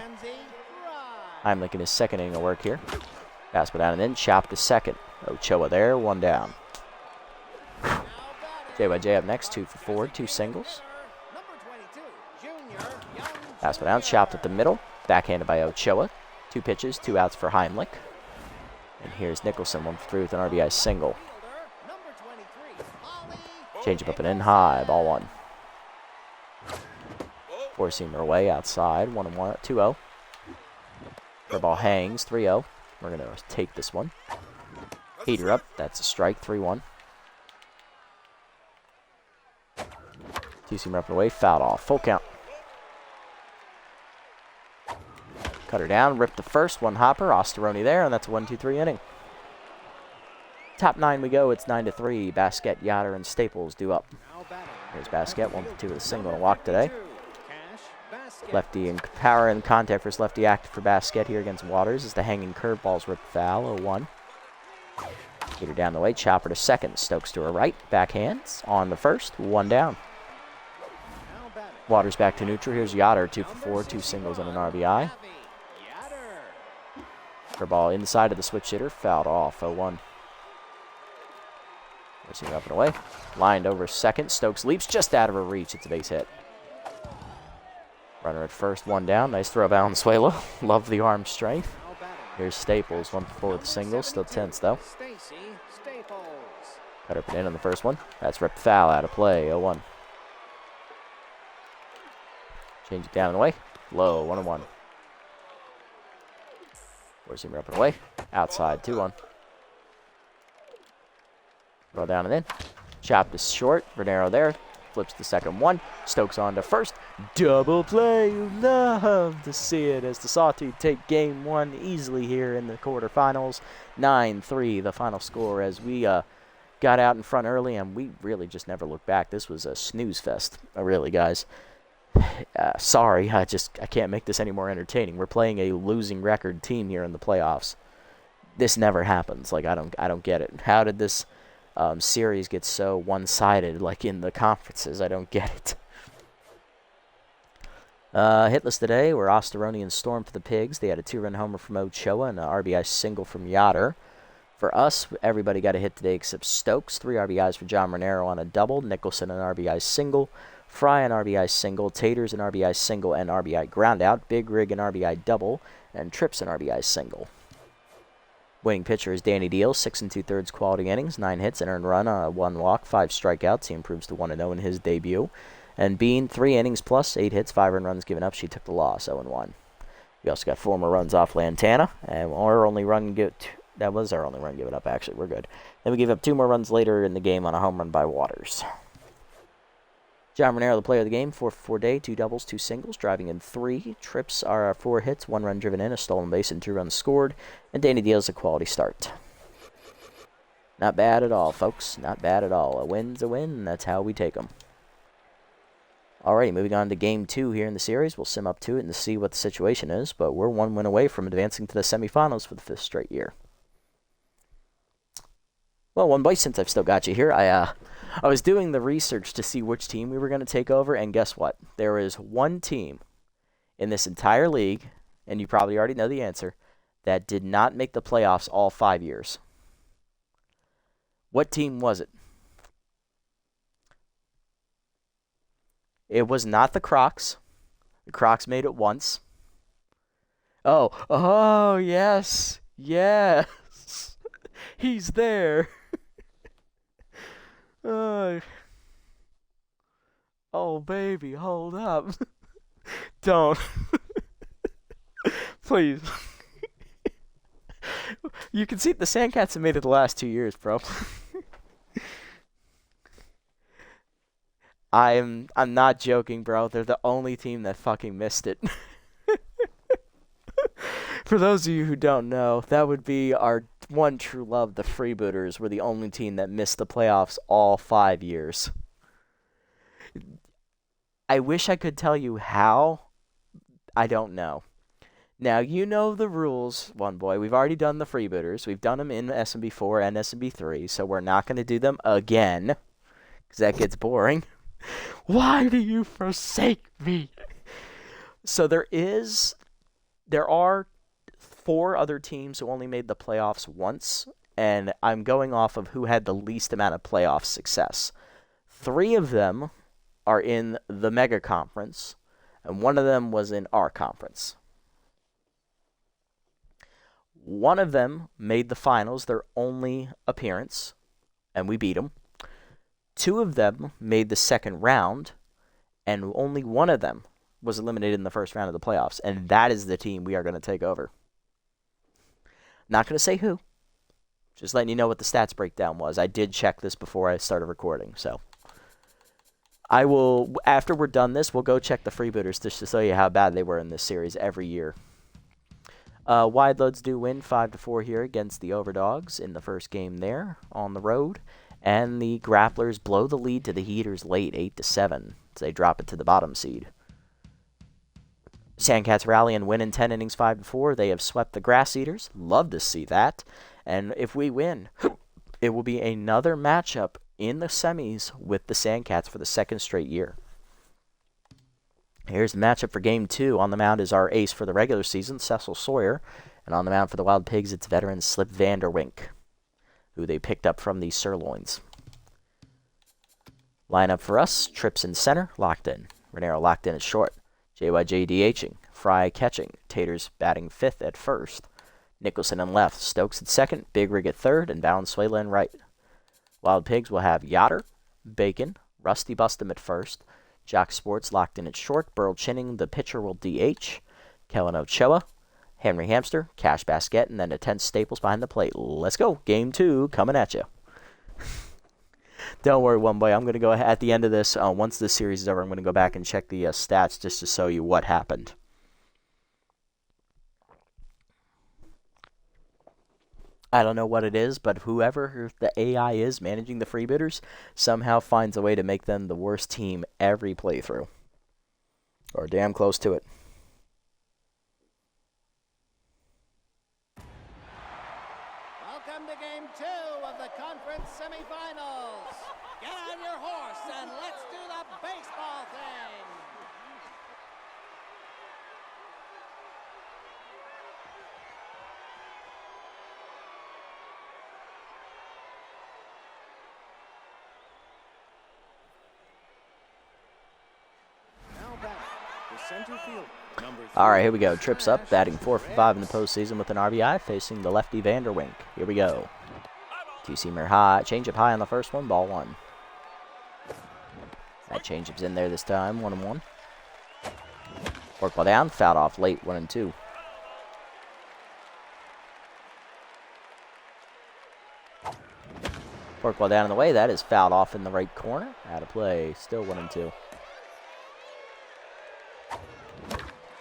Heimlich in his second inning of work here. Fastball down and in. Chop to second. Ochoa there, 1 down. JYJ up next, 2 for 4, 2 singles. Fastball down, chopped at the middle. Backhanded by Ochoa. 2 pitches, 2 outs for Heimlich. And here's Nicholson, 1 for 3 with an RBI single. Change up and in high, ball 1. Four-seamer away outside, 1-1, 2-0. The ball hangs, 3-0. We're going to take this one. Heater up, that's a strike, 3-1. Two-seamer up and away, fouled off, full count. Cutter down, ripped the first, 1 hopper, Osteroni there, and that's a 1-2-3 inning. Top 9 we go, it's 9-3. Basquet, Yoder, and Staples due up. Here's Basquet, 1 for 2 with a single and a walk today. Lefty and power and contact versus lefty active for Basquet here against Waters as the hanging curveball's ripped foul, 0-1. Heater down the way, chopper to second, Stokes to her right, backhands on the first, 1 down. Waters back to neutral, here's Yoder, 2 for 4, 2 singles and an RBI. Curveball inside of the switch hitter, fouled off, 0-1. Racing up and away, lined over second, Stokes leaps just out of her reach, it's a base hit. Runner at first, 1 down. Nice throw, Valenzuela. Love the arm strength. Here's Staples, 1 for 4 with a single. Still tense, though. Cutter up and in on the first one. That's ripped foul out of play, 0-1. Change it down and away. Low, 1-1. Four-seamer up and away. Outside, 2-1. Throw down and in. Chopped is short. Vernero there. Flips the second one. Stokes on to first. Double play. You love to see it as the Sawteeth take game 1 easily here in the quarterfinals. 9-3 the final score as we got out in front early and we really just never looked back. This was a snooze fest. Really, guys. Sorry, I can't make this any more entertaining. We're playing a losing record team here in the playoffs. This never happens. Like I don't get it. How did this series get so one-sided like in the conferences? I don't get it. Hitless today were Osteroni and Storm for the Pigs. They had a 2-run homer from Ochoa and an RBI single from Yoder. For us, everybody got a hit today except Stokes. 3 RBIs for John Renero on a double. Nicholson an RBI single. Fry an RBI single. Taters an RBI single and RBI groundout. Big Rig an RBI double. And Trips an RBI single. Winning pitcher is Danny Deal, 6 2/3 quality innings, 9 hits, an earned run, 1 walk, 5 strikeouts. He improves to 1-0 in his debut. And Bean, 3 innings plus, 8 hits, 5 earned runs given up. She took the loss, 0-1. We also got 4 more runs off Lantana, and that was our only run given up, actually. We're good. Then we gave up 2 more runs later in the game on a home run by Waters. John Renero, the player of the game, 4 for 4 day, 2 doubles, 2 singles, driving in 3. Trips are 4 hits, 1 run driven in, a stolen base, and 2 runs scored. And Danny Deal's a quality start. Not bad at all, folks. Not bad at all. A win's a win, and that's how we take them. Alrighty, moving on to Game 2 here in the series. We'll sim up to it and see what the situation is, but we're 1 win away from advancing to the semifinals for the 5th straight year. Well, one bite since I've still got you here. I was doing the research to see which team we were going to take over, and guess what? There is one team in this entire league, and you probably already know the answer, that did not make the playoffs all 5 years. What team was it? It was not the Crocs. The Crocs made it once. Oh, yes. Yes. He's there. Oh, baby, hold up. Don't. Please. You can see the Sandcats have made it the last 2 years, bro. I'm not joking, bro. They're the only team that fucking missed it. For those of you who don't know, that would be our one true love. The Freebooters were the only team that missed the playoffs all 5 years. I wish I could tell you how. I don't know. Now, you know the rules, one boy. We've already done the Freebooters. We've done them in SMB4 and SMB3, so we're not going to do them again, because that gets boring. Why do you forsake me? So there are 4 other teams who only made the playoffs once, and I'm going off of who had the least amount of playoff success. 3 of them are in the Mega Conference, and 1 of them was in our conference. 1 of them made the finals, their only appearance, and we beat them. 2 of them made the second round, and only 1 of them was eliminated in the first round of the playoffs, and that is the team we are going to take over. Not going to say who. Just letting you know what the stats breakdown was. I did check this before I started recording, so I will, after we're done this, we'll go check the Freebooters just to show you how bad they were in this series every year. Wide Loads do win 5-4 here against the Overdogs in the first game there on the road. And the Grapplers blow the lead to the Heaters late, 8-7, as they drop it to the bottom seed. Sandcats rally and win in 10 innings, 5-4. They have swept the Grass Eaters. Love to see that. And if we win, it will be another matchup in the semis with the Sandcats for the 2nd straight year. Here's the matchup for Game 2. On the mound is our ace for the regular season, Cecil Sawyer. And on the mound for the Wild Pigs, it's veteran Slip Vanderwink, who they picked up from the Sirloins. Lineup for us, Trips in center, locked in. Renero locked in at short. JYJ DHing. Fry catching. Taters batting 5th at first. Nicholson in left. Stokes at second. Big Rig at third. And Valenzuela in right. Wild Pigs will have Yoder, Bacon, Rusty Bustum at first. Jock Sports locked in at short. Burl Chinning, the pitcher, will DH. Kellen Ochoa, Henry Hamster, Cash Basket, and then a 10 Staples behind the plate. Let's go. Game 2 coming at you. Don't worry, one boy. I'm going to go ahead at the end of this. Once this series is over, I'm going to go back and check the stats just to show you what happened. I don't know what it is, but whoever the AI is managing the Freebooters somehow finds a way to make them the worst team every playthrough. Or damn close to it. Welcome to Game 2 of the conference semifinals. Get on your horse and let's do the baseball thing. Now back to center field. All right, here we go. Trips up, batting 4 for 5 in the postseason with an RBI, facing the lefty Vanderwink. Here we go. Two-seamer high, changeup high on the first one, ball 1. That changeup's in there this time, 1-1. Forkball down, fouled off late, 1-2. Forkball down in the way, that is fouled off in the right corner. Out of play, still 1-2.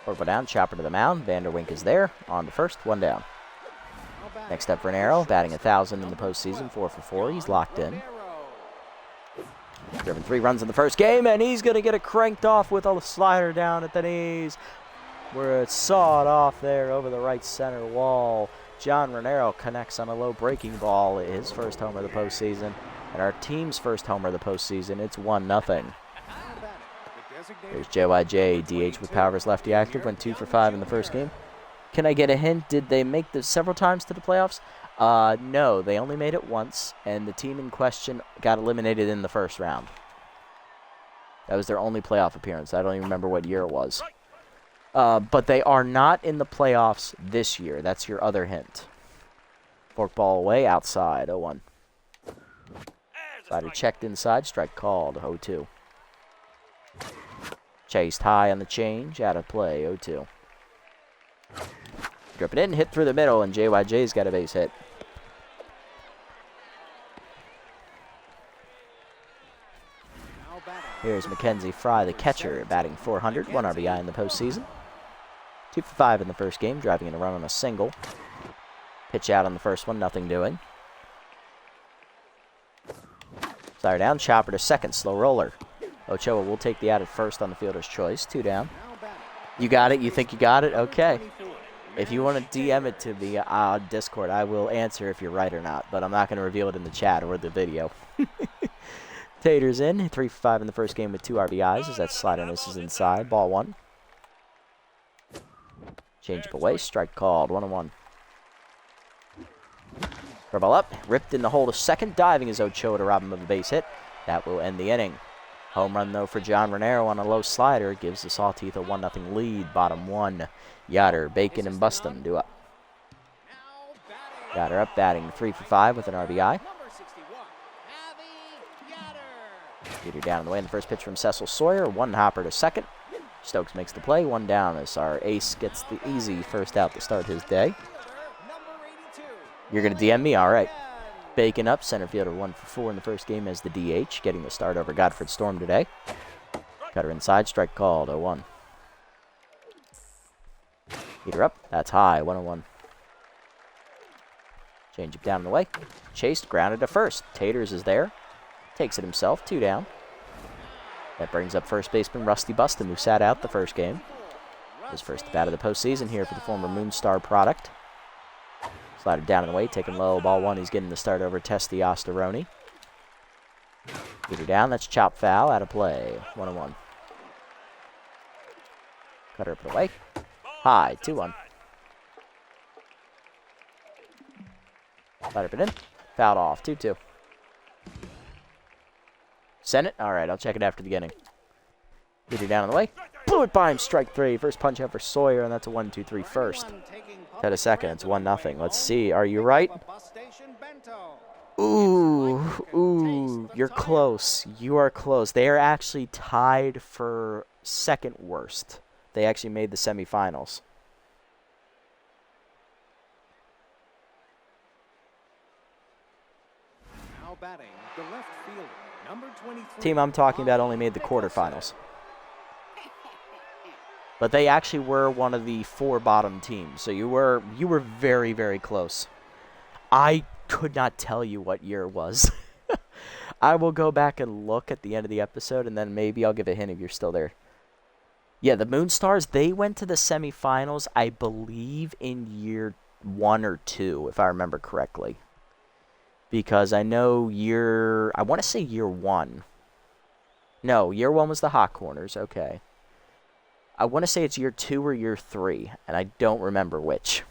Forkball down, chopper to the mound. Vanderwink is there. On to first, 1 down. Next up, Renero, batting 1,000 in the postseason, 4 for 4. He's locked in. Driven 3 runs in the first game, and he's going to get it cranked off with a slider down at the knees, where it's sawed off there over the right center wall. John Renero connects on a low breaking ball. His first homer of the postseason, and our team's first homer of the postseason. It's 1-0. There's JYJ, DH with power versus lefty active, went 2 for 5 in the first game. Can I get a hint? Did they make this several times to the playoffs? No, they only made it once, and the team in question got eliminated in the first round. That was their only playoff appearance. I don't even remember what year it was. But they are not in the playoffs this year. That's your other hint. Forkball away, outside, 0-1. Slider checked inside, strike called, 0-2. Chased high on the change, out of play, 0-2. Drip it in, hit through the middle, and JYJ's got a base hit. Here's Mackenzie Fry, the catcher, batting .400, 1 RBI in the postseason. 2 for 5 in the first game, driving in a run on a single. Pitch out on the first one, nothing doing. Slider down, chopper to second, slow roller. Ochoa will take the out at first on the fielder's choice, 2 down. You got it? You think you got it? Okay. If you want to DM it to me on Discord, I will answer if you're right or not, but I'm not going to reveal it in the chat or the video. Taters in, 3 for 5 in the first game with 2 RBIs as that slider misses inside, ball 1. Change up away, strike called, 1-1. Curveball up, ripped in the hole to second, diving is Ochoa to rob him of a base hit. That will end the inning. Home run, though, for John Renero on a low slider. Gives the Sawteeth a 1-0 lead. Bottom 1, Yoder, Bacon, and Bustum do up. Yoder up, batting 3 for 5 with an RBI. Peter down in the way in the first pitch from Cecil Sawyer. 1 hopper to second. Stokes makes the play. 1 down as our ace gets the easy first out to start his day. You're going to DM me? All right. Bacon up, center fielder 1 for 4 in the first game as the DH, getting the start over Godfred Storm today. Cutter inside, strike called, 0-1. Peter up, that's high, 1-1. Change it down in the way. Chased, grounded to first. Taters is there. Takes it himself, 2 down. That brings up first baseman Rusty Bustum, who sat out the first game. His first bat of the postseason here for the former Moonstar product. Slider down and away, taking low, ball 1. He's getting the start over Testy Osteroni. Peter down, that's chop foul, out of play, 1-1. Cutter up and away. High, 2-1. Slider up and in, fouled off, 2-2. Send it? All right, I'll check it after the inning. Peter down on the way. Blew it by him, strike 3. First punch out for Sawyer, and that's a 1-2-3 first. Ted a second, it's 1-0. Let's see, are you right? Ooh, you're close. You are close. They are actually tied for second worst. They actually made the semifinals. Now batting, the left fielder, number 23. Team I'm talking about only made the quarterfinals. But they actually were one of the 4 bottom teams, so you were very, very close. I could not tell you what year it was. I will go back and look at the end of the episode, and then maybe I'll give a hint if you're still there. Yeah, the Moonstars, they went to the semifinals, I believe, in year 1 or 2, if I remember correctly. Because I know I want to say year 1. No, year 1 was the Hot Corners, okay. I want to say it's year 2 or year 3, and I don't remember which.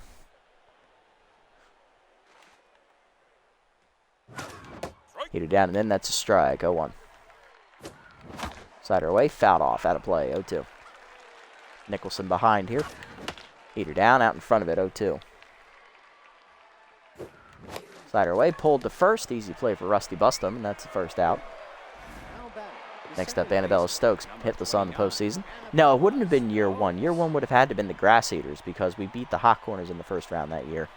Hit it down, and then that's a strike, 0-1. Slider away, fouled off, out of play, 0-2. Nicholson behind here. Hit her down, out in front of it, 0-2. Slider away, pulled to first, easy play for Rusty Bustum, and that's the first out. Next up, Annabella Stokes, hitless on the postseason. No, it wouldn't have been year 1. Year 1 would have had to have been the Grass Eaters because we beat the Hot Corners in the first round that year.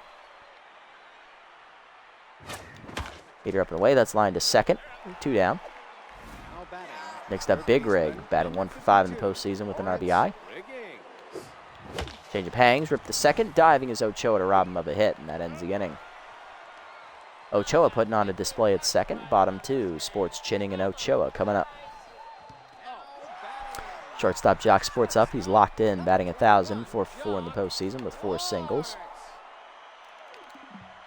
Eater up and away, that's lined to second. 2 down. Next up, Big Rig, batting 1 for 5 in the postseason with an RBI. Change of hangs, ripped the second, diving is Ochoa to rob him of a hit, and that ends the inning. Ochoa putting on a display at second. Bottom 2, Sports Chinning and Ochoa coming up. Shortstop Jock Sports up. He's locked in, batting 1,000, 4 for 4 in the postseason with 4 singles.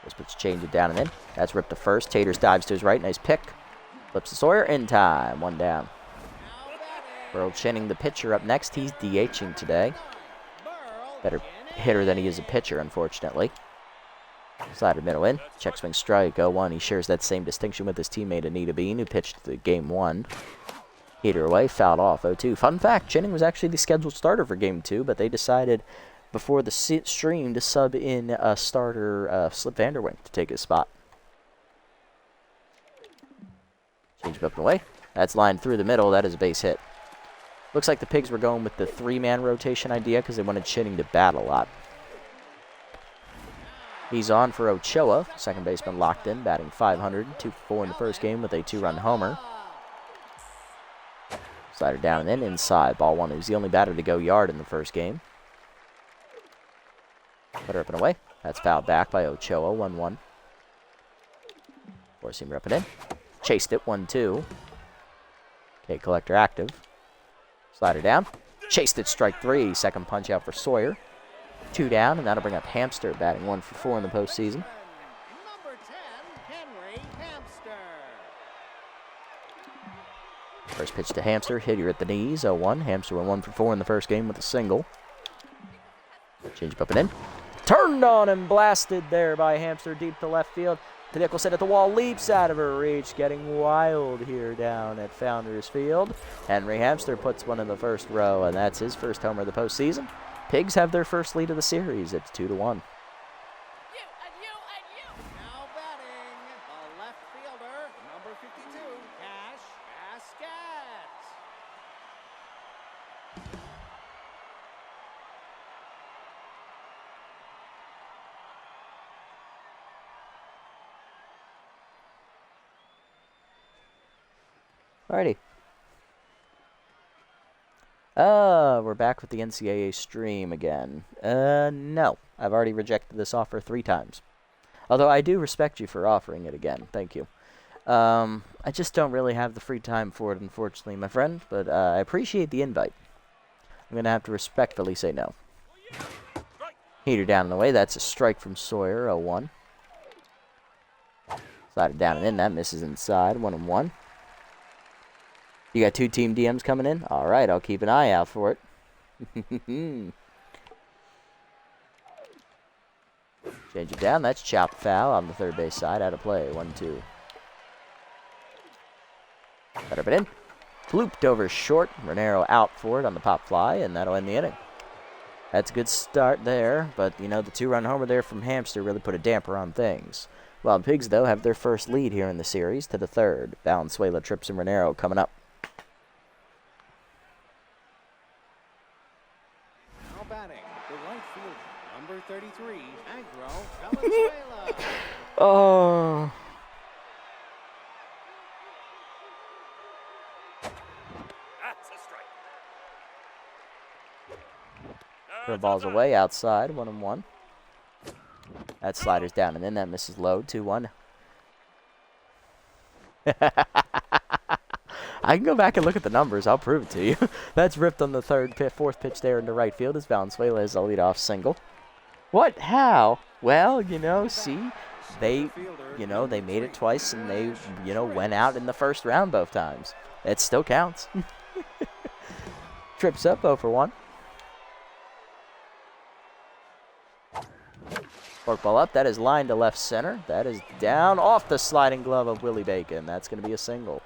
This puts change it down and in. That's ripped to first. Taters dives to his right. Nice pick. Flips to Sawyer. In time. 1 down. Burl Chinning, the pitcher, up next. He's DHing today. Better hitter than he is a pitcher, unfortunately. Slider middle in. Check swing strike, 0-1. He shares that same distinction with his teammate Anita Bean, who pitched the game 1. Heater away, fouled off, 0-2. Fun fact, Chinning was actually the scheduled starter for game 2, but they decided before the stream to sub in a starter, Slip Vanderwink, to take his spot. Change up and away. That's lined through the middle. That is a base hit. Looks like the Pigs were going with the 3-man rotation idea because they wanted Chinning to bat a lot. He's on for Ochoa. Second baseman locked in, batting 500. 2 for 4 in the first game with a 2-run homer. Slider down and in, inside. Ball 1. He was the only batter to go yard in the first game. Cutter up and away. That's fouled back by Ochoa. 1-1. Four-seamer up and in. Chased it. 1-2. Okay, collector active. Slider down. Chased it. Strike 3. Second punch out for Sawyer. 2 down, and that'll bring up Hamster, batting 1 for 4 in the postseason. Number 10, Henry Hamster. First pitch to Hamster, hit here at the knees, 0-1. Hamster went 1 for 4 in the first game with a single. Change up and in. Turned on and blasted there by Hamster deep to left field. The Nicholson at the wall, leaps out of her reach, getting wild here down at Founders Field. Henry Hamster puts one in the first row, and that's his first homer of the postseason. Pigs have their first lead of the series. It's 2-1. Now batting, the left fielder, number 52, Cash Gasquet. Alrighty. We're back with the NCAA stream again. No. I've already rejected this offer 3 times. Although I do respect you for offering it again. Thank you. I just don't really have the free time for it, unfortunately, my friend. But I appreciate the invite. I'm going to have to respectfully say no. Heater down and away. That's a strike from Sawyer, 0-1. Slider down and in. That misses inside, 1-1. You got 2 team DMs coming in? All right, I'll keep an eye out for it. Change it down. That's chopped foul on the third base side. Out of play. 1-2. Cut it in. Flooped over short. Renero out for it on the pop fly, and that'll end the inning. That's a good start there, but, you know, the 2-run homer there from Hamster really put a damper on things. Wild Pigs, though, have their first lead here in the series to the third. Valenzuela, Trips, and Renero coming up. Now batting, the right fielder, number 33, Agro Valenzuela. Oh. That's a strike. Throw balls away outside, 1-1. That slider's down, and then that misses low, 2-1. I can go back and look at the numbers. I'll prove it to you. That's ripped on the fourth pitch there into right field as Valenzuela is a leadoff single. What? How? Well, you know, see, they made it twice, and they, went out in the first round both times. It still counts. Trips up 0 for 1. Fork ball up. That is lined to left center. That is down off the sliding glove of Willie Bacon. That's going to be a single.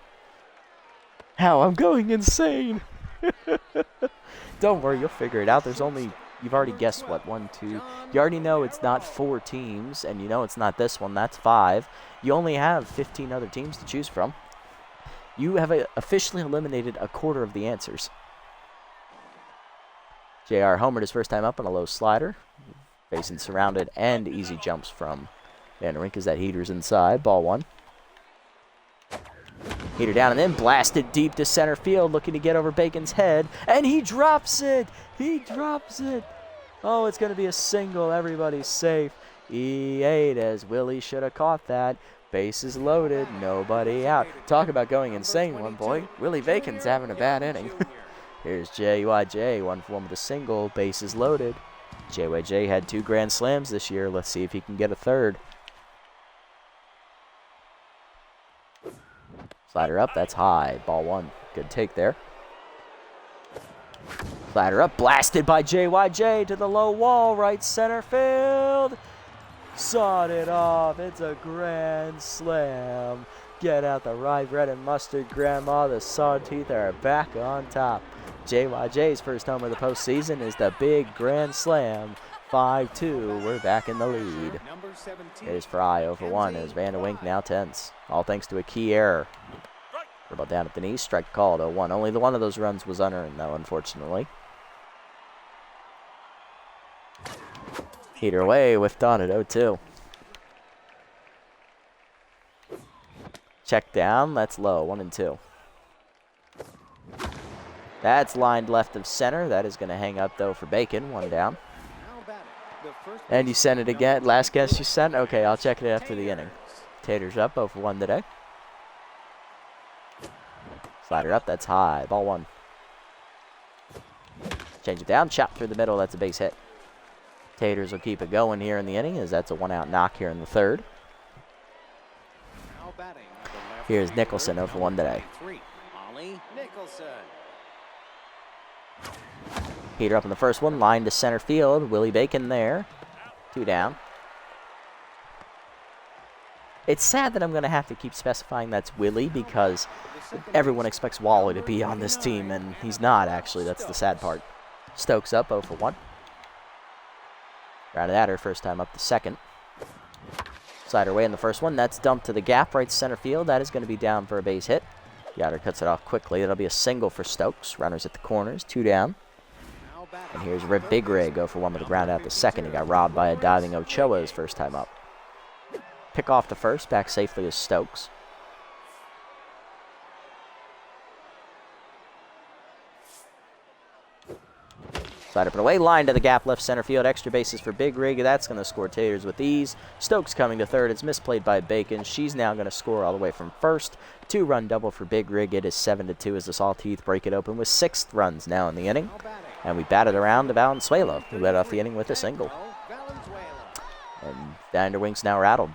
How? I'm going insane. Don't worry, you'll figure it out. You've already guessed what, 1, 2. You already know it's not 4 teams, and you know it's not this one. That's 5. You only have 15 other teams to choose from. You have officially eliminated a quarter of the answers. JR homered his first time up on a low slider. Basin surrounded and easy jumps from Vanderwink as that heater's inside. Ball 1. Heater down and then blasted deep to center field, looking to get over Bacon's head, and he drops it. He drops it. Oh, it's going to be a single. Everybody's safe. E8 as Willie should have caught that. Bases loaded. Nobody out. Talk about going insane, one boy. Willie Bacon's having a bad inning. Here's JYJ, 1 for 1 with a single. Bases loaded. JYJ had 2 grand slams this year. Let's see if he can get a third. Slider up, that's high. Ball 1. Good take there. Slider up, blasted by JYJ to the low wall, right center field. Sawed it off. It's a grand slam. Get out the rye bread and mustard, Grandma. The Sawteeth are back on top. JYJ's first home of the postseason is the big grand slam. 5-2. We're back in the lead. Here's Fry over 1 as Vanderwink now tense. All thanks to a key error. Dribble down at the knee. Strike called 0-1. Only the one of those runs was unearned, though, unfortunately. Heater away, whiffed on at 0-2. Check down, that's low, 1-2. That's lined left of center. That is going to hang up, though, for Bacon. 1 down. And you sent it again. Last guess you sent? Okay, I'll check it after the inning. Taters up, 0 for 1 today. Slider up, that's high. Ball 1. Change it down, chop through the middle. That's a base hit. Taters will keep it going here in the inning as that's a 1-out knock here in the 3rd. Here's Nicholson 0 for 1 today. Heater up in the first one, line to center field. Willie Bacon there. 2 down. It's sad that I'm going to have to keep specifying that's Willie because everyone expects Wally to be on this team, and he's not, actually. That's the sad part. Stokes up 0 for 1. Rounded at her, first time up the 2nd. Slider away in the first one. That's dumped to the gap, right center field. That is going to be down for a base hit. Yoder cuts it off quickly. That'll be a single for Stokes. Runners at the corners, 2 down. And here's Big Rig, 0 for 1 with a ground out the 2nd. He got robbed by a diving Ochoa his first time up. Pick off to first, back safely is Stokes. Slider put away, line to the gap, left center field. Extra bases for Big Rig. That's going to score Taters with ease. Stokes coming to 3rd. It's misplayed by Bacon. She's now going to score all the way from 1st. 2-run double for Big Rig. It is 7-2 as the Sawteeth break it open with 6th runs now in the inning. And we batted around to Valenzuela, who led off the inning with a single. And Vanderwink's now rattled.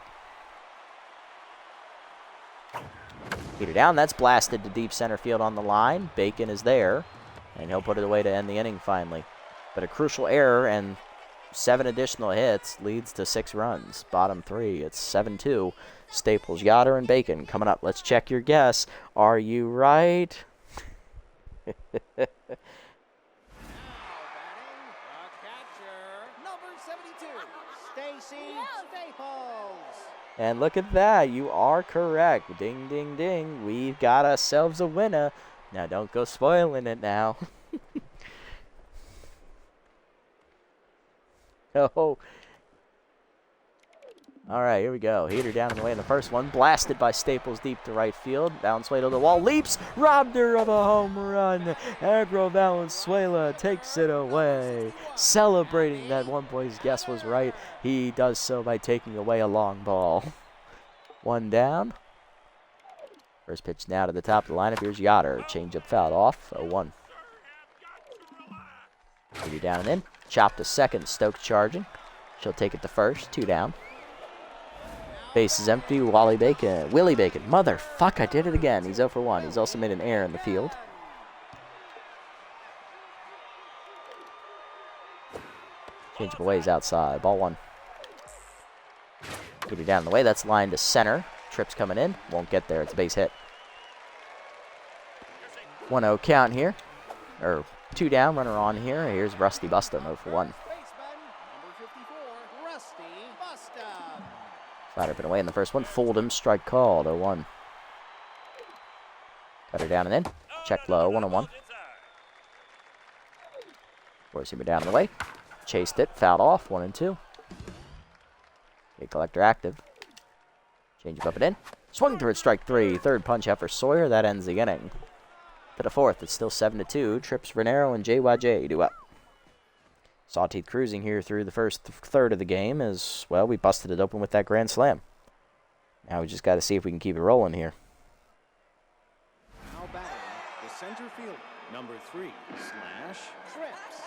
Heater down. That's blasted to deep center field on the line. Bacon is there. And he'll put it away to end the inning finally. But a crucial error and 7 additional hits leads to 6 runs. Bottom 3, it's 7-2. Staples, Yoder, and Bacon coming up. Let's check your guess. Are you right? And look at that. You are correct. Ding, ding, ding. We've got ourselves a winner. Now, don't go spoiling it now. Oh. All right, here we go. Heater down and away in the first one. Blasted by Staples deep to right field. Valenzuela to the wall. Leaps. Robbed her of a home run. Agro Valenzuela takes it away. Celebrating that one boy's guess was right. He does so by taking away a long ball. 1 down. First pitch now to the top of the lineup. Here's Yoder. Changeup fouled off. 0-1. Heater down and in. Chop to 2nd. Stokes charging. She'll take it to 1st. 2 down. Base is empty. Willie Bacon. Motherfuck, I did it again. He's 0 for 1. He's also made an error in the field. Change away is outside. Ball 1. Get it down the way. That's lined to center. Trips coming in. Won't get there. It's a base hit. 1-0 count here. Or 2 down. Runner on here. Here's Rusty Buston. 0 for 1. Slider put away in the first one. Fooled him. Strike called. 0-1. Cut her down and in. Check low. 1-1. Force him down the way. Chased it. Fouled off. 1-2. Gate collector active. Change up and in. Swung through it. Strike 3. 3rd punch out for Sawyer. That ends the inning. To the 4th. It's still 7-2. Trips Renero and JYJ do up. Sawteeth cruising here through the first 1/3 of the game as, well, we busted it open with that grand slam. Now we just got to see if we can keep it rolling here. Now batting, the center fielder, number 3, Trips.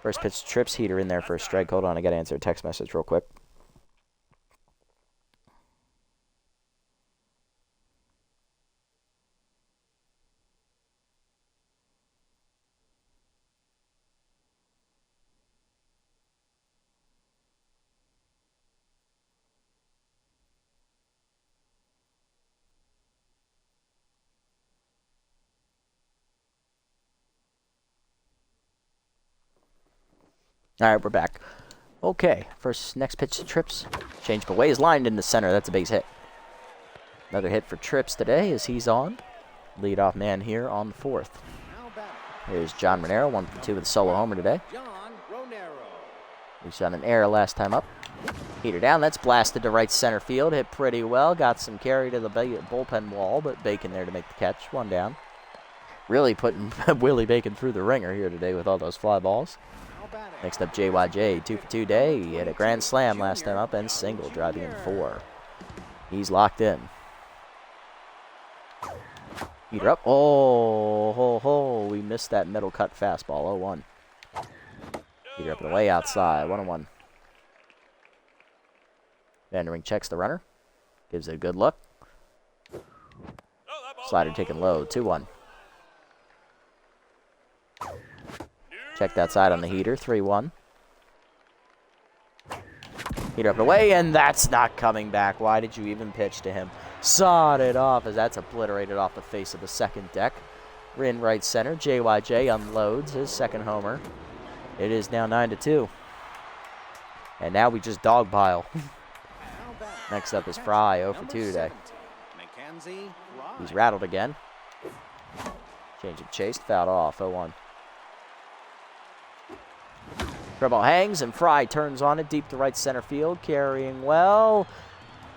First pitch, Trips. Heater in there for a strike. Hold on, I got to answer a text message real quick. All right, we're back. Okay, next pitch to Trips. Change away is lined into center. That's a base hit. Another hit for Trips today as he's on. Leadoff man here on the 4th. Here's John Renero, 1 for 2 with a solo homer today. We shot an error last time up. Heater down. That's blasted to right center field. Hit pretty well. Got some carry to the bullpen wall, but Bacon there to make the catch. 1 down. Really putting Willie Bacon through the ringer here today with all those fly balls. Next up, JYJ, 2 for 2 day. He hit a grand slam last time up and single, driving in 4. He's locked in. Heater up. Oh, we missed that middle cut fastball. 0-1. Heater up and away outside. 1-1. Vandering checks the runner. Gives it a good look. Slider taken low. 2-1. Checked outside on the heater. 3-1. Heater up and away, and that's not coming back. Why did you even pitch to him? Sawed it off as that's obliterated off the face of the second deck. We're in right center. JYJ unloads his second homer. It is now 9-2. And now we just dog pile. Next up is Fry, 0 for 2 today. He's rattled again. Change of chase, fouled off, 0-1. Ball hangs, and Fry turns on it deep to right center field, carrying well.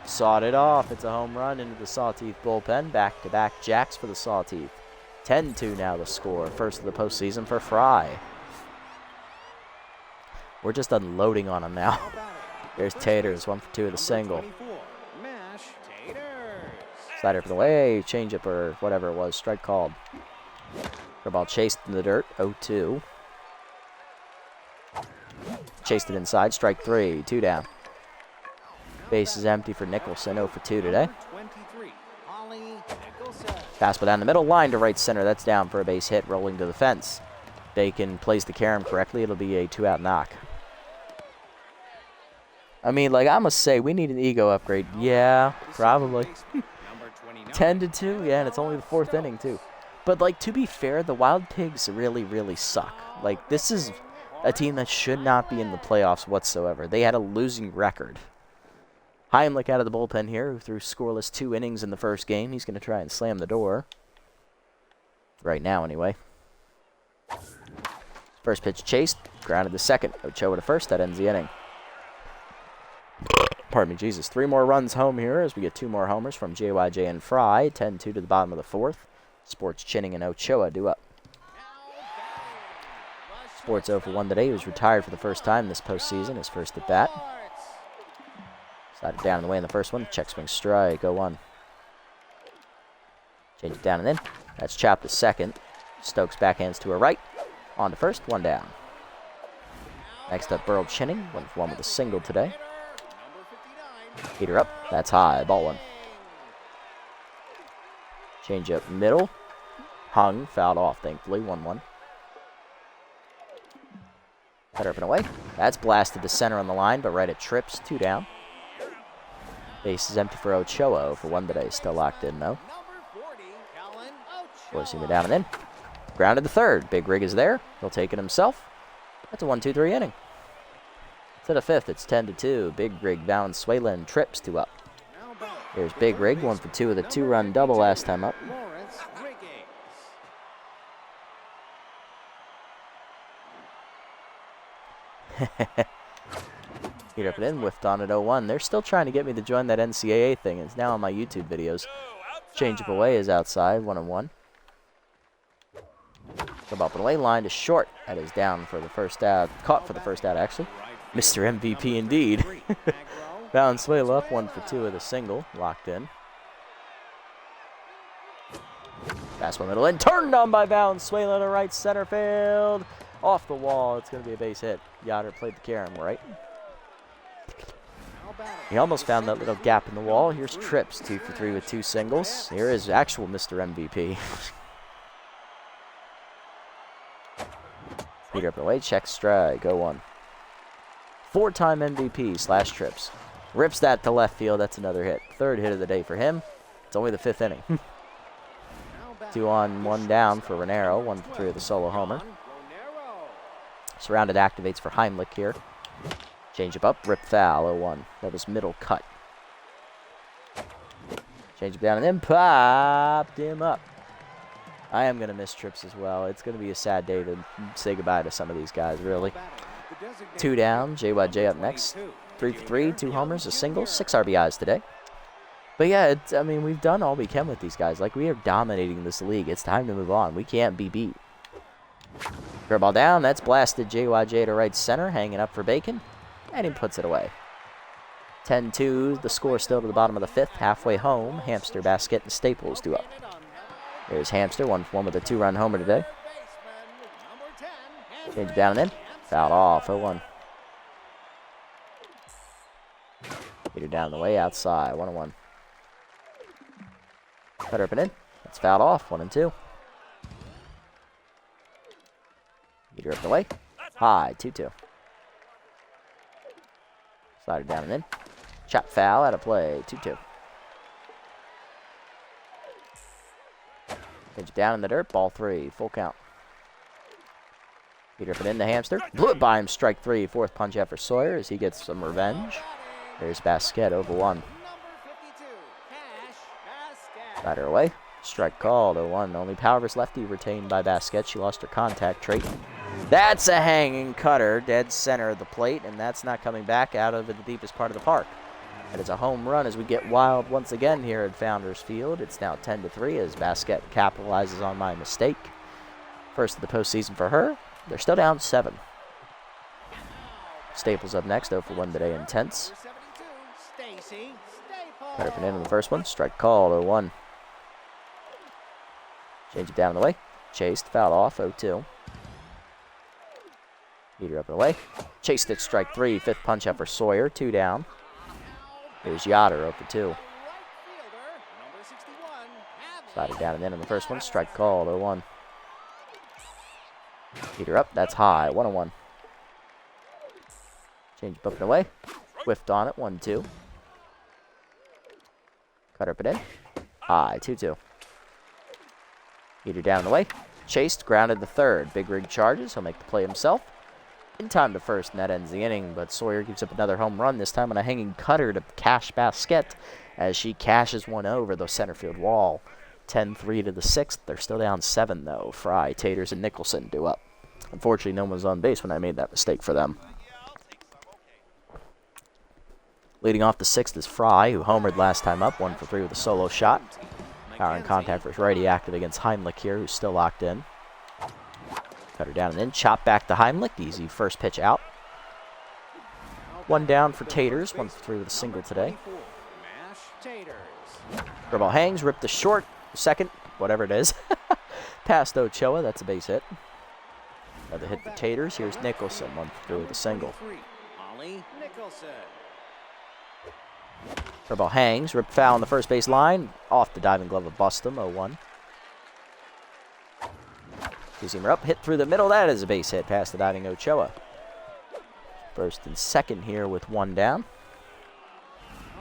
Sawed it off. It's a home run into the Sawteeth bullpen. Back-to-back jacks for the Sawteeth. 10-2 now the score. First of the postseason for Fry. We're just unloading on him now. There's Taters, 1 for 2 with a single. Slider for the way, changeup or whatever it was, strike called. Ball chased in the dirt, 0-2. Chased it inside, strike 3, 2 down. Base is empty for Nicholson, 0 for 2 today. Fastball down the middle, line to right center, that's down for a base hit, rolling to the fence. Bacon plays the carom correctly, it'll be a 2-out knock. I mean, like, I must say, we need an ego upgrade. Yeah, probably. 10-2, yeah, and it's only the 4th inning, too. But, like, to be fair, the Wild Pigs really, really suck. Like, this is a team that should not be in the playoffs whatsoever. They had a losing record. Heimlich out of the bullpen here, who threw scoreless 2 innings in the first game. He's going to try and slam the door. Right now, anyway. First pitch chased, grounded to second. Ochoa to first, that ends the inning. Pardon me, Jesus. 3 more runs home here as we get 2 more homers from JYJ and Fry. 10-2 to the bottom of the 4th. Sports Chinning and Ochoa due up. Sports 0 for 1 today. He was retired for the first time this postseason, his first at bat. Slided down the way in the first one. Check swing strike, 0-1. Change it down and in. That's chopped to second. Stokes backhands to her right. On to first, 1 down. Next up, Burl Chinning, 1 for 1 with a single today. Heater up, that's high, ball 1. Change up middle. Hung, fouled off, thankfully, 1-1. Cutter up and away. That's blasted to center on the line, but right at Trips, 2 down. Base is empty for Ochoa for 1 today. Still locked in, though. Forcing it down and in. Grounded to third. Big Rig is there. He'll take it himself. That's a 1-2-3 inning. To the 5th, it's 10-2. Big Rig, Valenzuela, and Trips 2 up. Here's Big Rig, 1 for 2 with a 2-run double last time up. Heat up and in, whiffed on at 0-1. They're still trying to get me to join that NCAA thing. It's now on my YouTube videos. Change up away is outside, 1-1. Come up and away, line to short. That is down for the first out. Caught for the first out, actually. Mr. MVP indeed. Valenzuela up 1 for 2 with a single. Locked in. Fastball middle and turned on by Valenzuela to right center field. Off the wall. It's going to be a base hit. Yoder played the carom right. He almost found that little gap in the wall. Here's Trips, 2 for 3 with 2 singles. Here is actual Mr. MVP. Heater up and away, check strike, 0-1. 4-time MVP / Trips. Rips that to left field, that's another hit. 3rd hit of the day for him. It's only the 5th inning. 2 on, 1 down for Renero, 1 for 3 with a solo homer. Surrounded activates for Heimlich here. Change up, rip foul, 0-1. That was middle cut. Change it down and then popped him up. I am going to miss trips as well. It's going to be a sad day to say goodbye to some of these guys, really. 2 down, JYJ up next. 3 for 3, 2 homers, a single, 6 RBIs today. But yeah, I mean, we've done all we can with these guys. Like, we are dominating this league. It's time to move on. We can't be beat. Curve ball down. That's blasted JYJ to right center, hanging up for Bacon. And he puts it away. 10-2, the score still to the bottom of the 5th. Halfway home, Hamster, Basket, and Staples do up. There's Hamster, 1 for 1 with a 2-run homer today. Change down and in. Fouled off, 0-1. Heater down the way, outside, 1-1. Cutter up and in. That's fouled off, 1-2. Heater up the way. High, 2-2. Slider down and in. Chop foul, out of play, 2-2. Pitch down in the dirt, ball 3, full count. Heater up and in the Hamster. Blew it by him, strike 3, 4th punch out for Sawyer as he gets some revenge. There's Basket, over 1. Slider away. Strike called, 0-1. Only power versus lefty retained by Basket. She lost her contact trait. That's a hanging cutter, dead center of the plate, and that's not coming back out of the deepest part of the park. That is a home run as we get wild once again here at Founders Field. It's now 10-3 as Basket capitalizes on my mistake. First of the postseason for her. They're still down 7. Staples up next, 0 for 1 today, intense. Cutter up and in on the first one. Strike called, 0-1. Change it down the way. Chased, fouled off, 0-2. Heater up and away. Chased it, strike 3. 5th punch out for Sawyer, 2 down. Here's Yoder, 0 for 2. Slided down and in on the first one. Strike called, 0-1. Heater up, that's high, 1-1. Change up and away. Whiffed on it, 1-2. Cutter up and in. High, 2-2. Heater down the way. Chased, grounded the 3rd. Big Rig charges. He'll make the play himself. In time to 1st, and that ends the inning. But Sawyer gives up another home run, this time on a hanging cutter to cash Basket as she cashes one over the center field wall. 10-3 to the 6th. They're still down 7, though. Fry, Taters, and Nicholson do up. Unfortunately, no one was on base when I made that mistake for them. Leading off the 6th is Fry, who homered last time up, 1 for 3 with a solo shot. Power and contact for his righty active against Heimlich here, who's still locked in. Cutter down and in, chop back to Heimlich, easy first pitch out. 1 down for Taters, 1 for 3 with a single today. Ball hangs, ripped the short, second, whatever it is. Past Ochoa, that's a base hit. Another hit for Taters, here's Nicholson, 1 for 3 with a single. Ball hangs, ripped foul on the first base line, off the diving glove of Bustum, 0-1. Two-seamer up, hit through the middle, that is a base hit past the diving Ochoa. First and second here with 1 down.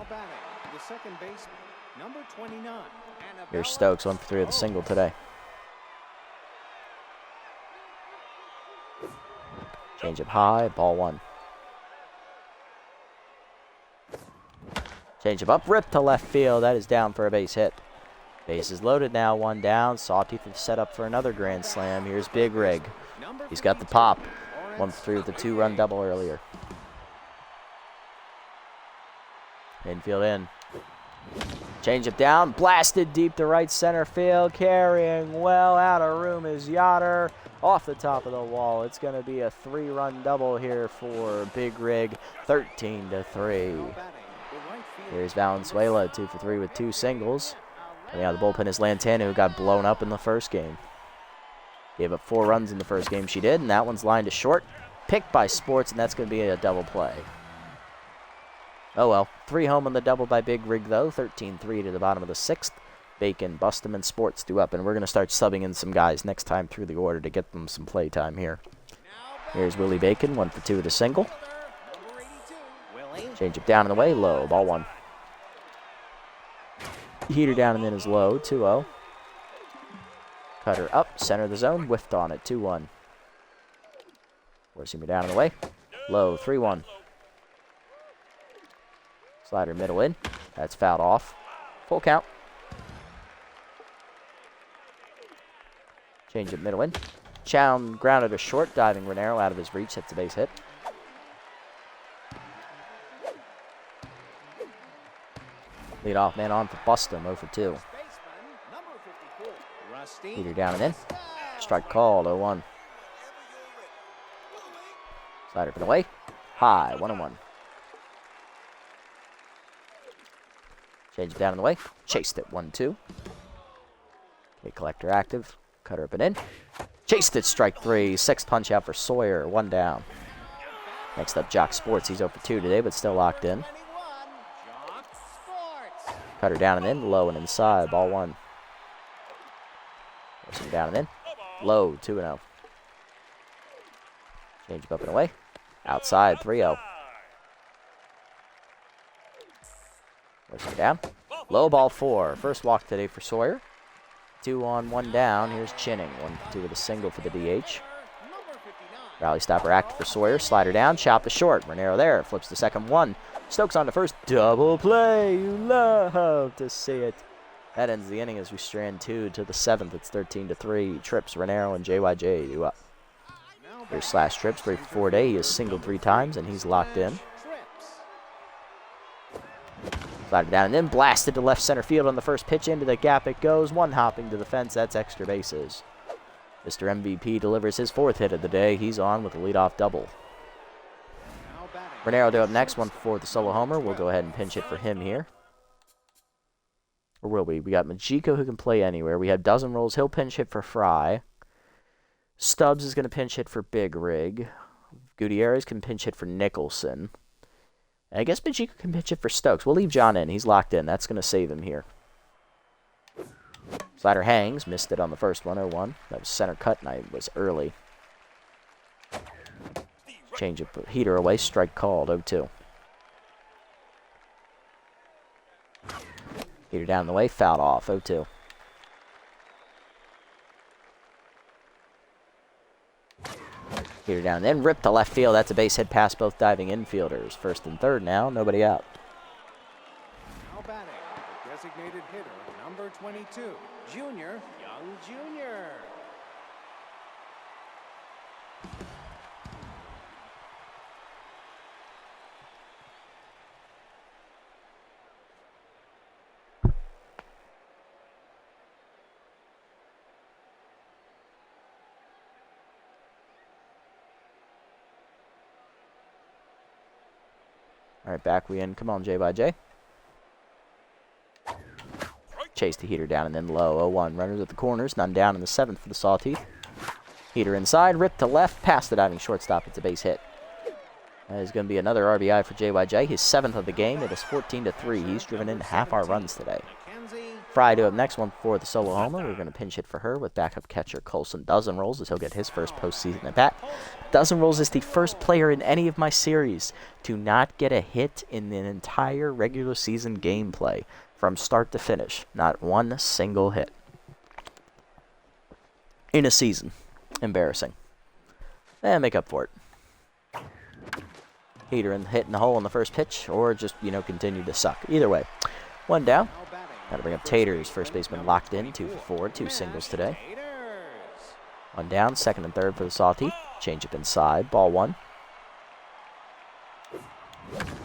The second baseman, number 29. Here's Stokes, 1 for 3 with a single today. Change up high, ball 1. Change up, rip to left field. That is down for a base hit. Base is loaded now, 1 down. Sawteeth is set up for another grand slam. Here's Big Rig. He's got the pop. 1 for 3 with a 2-run double earlier. Infield in. Change up down, blasted deep to right center field. Carrying well out of room is Yoder. Off the top of the wall. It's going to be a 3-run double here for Big Rig. 13-3. Here's Valenzuela, 2 for 3 with 2 singles. And out of the bullpen is Lantana, who got blown up in the first game. Gave up 4 runs in the first game she did, and that one's lined to short. Picked by Sports, and that's going to be a double play. Oh well, 3 home on the double by Big Rig, though. 13-3 to the bottom of the 6th. Bacon, Bustum, and Sports do up, and we're going to start subbing in some guys next time through the order to get them some play time here. Here's Willie Bacon, 1 for 2 with a single. Change up down and away, low, ball 1. Heater down and in is low, 2-0. Cutter up, center of the zone, whiffed on it, 2-1. Forcing me down in the way. Low, 3-1. Slider middle in. That's fouled off. Full count. Change it middle in. Chown grounded a short, diving Renero out of his reach. Hits a base hit. Lead off man on for Bustum, 0 for 2. Leader down and in. Strike called, 0-1. Slider for the way. High, 1-1. Change it down in the way. Chased it, 1-2. Okay, collector active. Cutter up and in. Chased it, strike 3. Sixth punch out for Sawyer, 1 down. Next up, Jock Sports. He's 0 for 2 today, but still locked in. Cutter down and in. Low and inside. Ball 1. Forcing down and in. Low, 2-0. Change it up and away. Outside, 3-0. Forcing down. Low, ball 4. First walk today for Sawyer. 2 on, 1 down. Here's Chinning. 1-2 with a single for the DH. Rally stopper active for Sawyer. Slider down. Chop to short. Renero there. Flips the second 1. Stokes on to first. Double play. You love to see it. That ends the inning as we strand 2 to the 7th. It's 13-3. Trips, Renero, and JYJ do up. Here's Slash Trips. Break for 4 day. He has singled 3 times, and he's locked in. Slider down and then blasted to left center field on the first pitch. Into the gap it goes. 1 hopping to the fence. That's extra bases. Mr. MVP delivers his 4th hit of the day. He's on with a leadoff double. Renero due up next. 1 for 4 with the solo homer. We'll go ahead and pinch hit for him here. Or will we? We got Majiko who can play anywhere. We have Dozen Rolls. He'll pinch hit for Fry. Stubbs is going to pinch hit for Big Rig. Gutierrez can pinch hit for Nicholson. And I guess Majiko can pinch hit for Stokes. We'll leave John in. He's locked in. That's going to save him here. Slider hangs. Missed it on the first one, 0-1. That was center cut, and I was early. Change of heater away. Strike called, 0-2. Heater down the way. Fouled off, 0-2. Heater down, then ripped to left field. That's a base hit past both diving infielders. First and third now, nobody out. Now batting, the designated hitter, number 22, Junior, Young Junior. All right, back we in. Come on, J. Chase the heater down and then low. 0-1. Runners at the corners. None down in the 7th for the Sawteeth. Heater inside. Ripped to left. Past the diving shortstop. It's a base hit. That is going to be another RBI for JYJ. His 7th of the game. It is 14-3. He's driven in half our runs today. Fry to up next. 1 for the solo homer. We're going to pinch hit for her with backup catcher Colson Dozen Rolls as he'll get his first postseason at bat. Dozen Rolls is the first player in any of my series to not get a hit in an entire regular season gameplay from start to finish. Not one single hit. In a season. Embarrassing. Make up for it. Heater and hit in the hole on the first pitch, or just, continue to suck. Either way. 1 down. Got to bring up Taters. First baseman locked in. 2 for 4. 2 singles today. 1 down. 2nd and 3rd for the Sawteeth. Change up inside. Ball 1.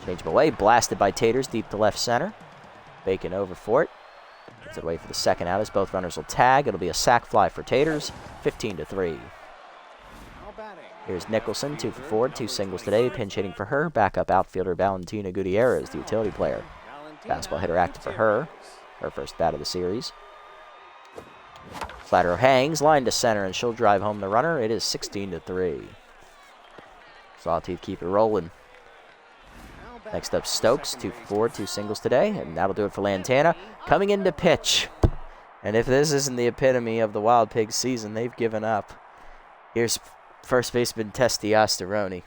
Change him away. Blasted by Taters deep to left center. Bacon over for it. Gets it away for the second out as both runners will tag. It'll be a sac fly for Taters. 15-3. Here's Nicholson. 2 for 4. 2 singles today. Pinch hitting for her. Backup outfielder Valentina Gutierrez, the utility player. Fastball hitter active for her. Her first bat of the series. Slider hangs, line to center, and she'll drive home the runner. It is 16-3. Sawteeth keep it rolling. Next up, Stokes, 2 for 4, 2 singles today, and that'll do it for Lantana. Coming in to pitch. And if this isn't the epitome of the Wild Pigs season, they've given up. Here's first baseman Testosterone.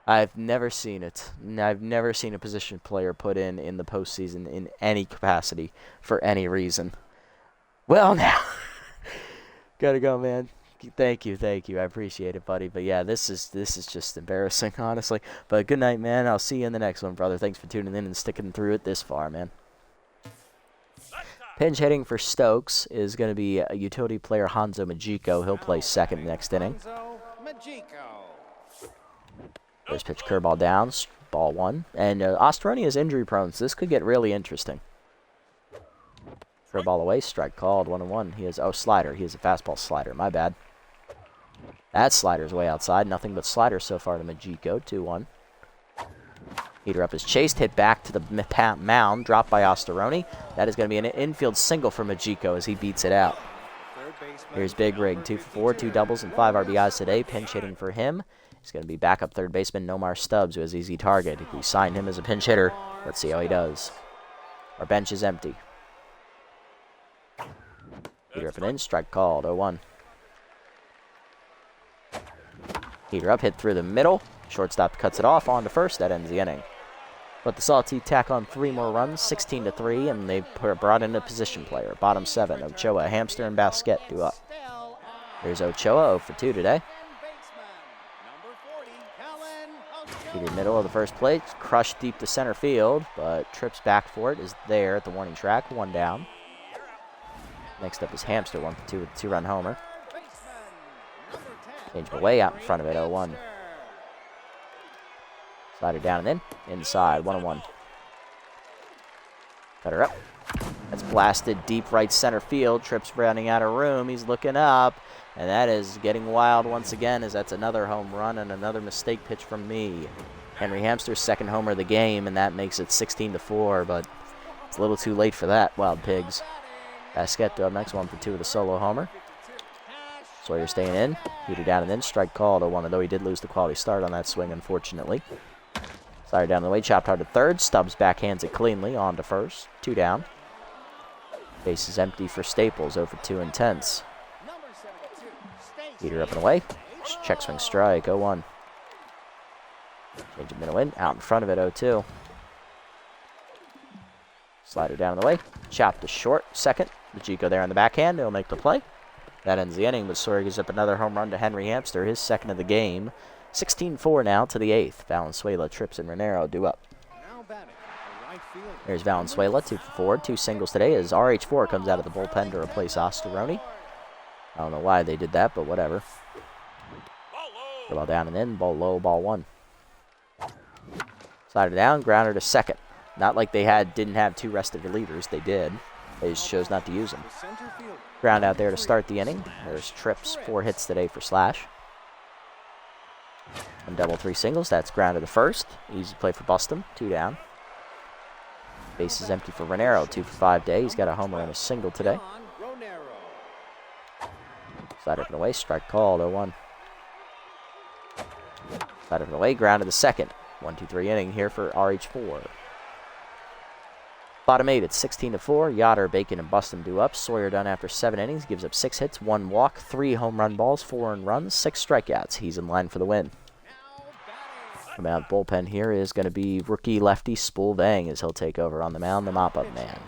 I've never seen it. I've never seen a position player put in the postseason in any capacity for any reason. Well, now, gotta go, man. Thank you. I appreciate it, buddy. But yeah, this is just embarrassing, honestly. But good night, man. I'll see you in the next one, brother. Thanks for tuning in and sticking through it this far, man. Pinch hitting for Stokes is going to be a utility player, Hanzo Majiko. He'll play second next inning. First pitch, curveball down, ball one. And Ostroni is injury prone, so this could get really interesting. Curveball away, strike called, 1-1. He has, slider. He has a fastball slider. My bad. That slider's way outside. Nothing but sliders so far to Majiko, 2-1. Heater up is chased, hit back to the mound, dropped by Osteroni. That is going to be an infield single for Majiko as he beats it out. Here's Big Rig, 2 for 4, 2 doubles and 5 RBIs today. Pinch hitting for him. He's going to be backup third baseman Nomar Stubbs, who has easy target. If we sign him as a pinch hitter, let's see how he does. Our bench is empty. Heater up and in, strike called, 0-1. Heater up, hit through the middle. Shortstop cuts it off, on to first. That ends the inning. But the Sawteeth tack on 3 more runs, 16-3, and they brought in a position player. Bottom 7, Ochoa, Hamster, and Basquet do up. There's Ochoa, 0 for 2 today. Heater middle of the first plate, crushed deep to center field, but trips back for it, is there at the warning track, 1 down. Next up is Hamster, 1 for 2 with a 2-run homer. Change away out in front of it, 0-1. Slider down and in. Inside, 1-1. Cutter up. That's blasted deep right center field. Trips running out of room. He's looking up. And that is getting wild once again, as that's another home run and another mistake pitch from me. Henry Hamster's second homer of the game, and that makes it 16-4, but it's a little too late for that, Wild Pigs. Basquet up next, 1 for 2 with a solo homer. Sawyer staying in. Heater down and in. Strike called, 0-1, although he did lose the quality start on that swing, unfortunately. Slider down the way, chopped hard to third. Stubbs backhands it cleanly, on to first. 2 down. Base is empty for Staples, 0 for 2 intense. Heater up and away. Check swing strike, 0-1. Change of middle in, out in front of it, 0-2. Slider down the way, chopped to short, second. Majiko there on the backhand, he'll make the play. That ends the inning, but Sawyer gives up another home run to Henry Hamster, his second of the game. 16-4 now to the 8th. Valenzuela, Trips, and Renero do up. There's Valenzuela, 2 for 4, 2 singles today as RH4 comes out of the bullpen to replace Osteroni. I don't know why they did that, but whatever. Ball down and in, ball low, ball 1. Slider down, grounder to second. Not like they didn't have 2 rested relievers. They did. They just chose not to use them. Ground out there to start the inning. There's Trips, 4 hits today for Slash. 1 double, 3 singles. That's grounded to first. Easy play for Bustum. 2 down. Base is empty for Renero. 2 for 5 day. He's got a homer and a single today. Slide up and away. Strike called. 0-1. Slide up and away. Grounded to second. 1-2-3 inning here for RH4. Bottom 8, it's 16-4. Yoder, Bacon, and Bustum do up. Sawyer done after 7 innings. Gives up 6 hits, 1 walk, 3 home run balls, 4 earned runs, 6 strikeouts. He's in line for the win. Coming out bullpen here is going to be rookie lefty Spool Vang as he'll take over on the mound, the mop-up man.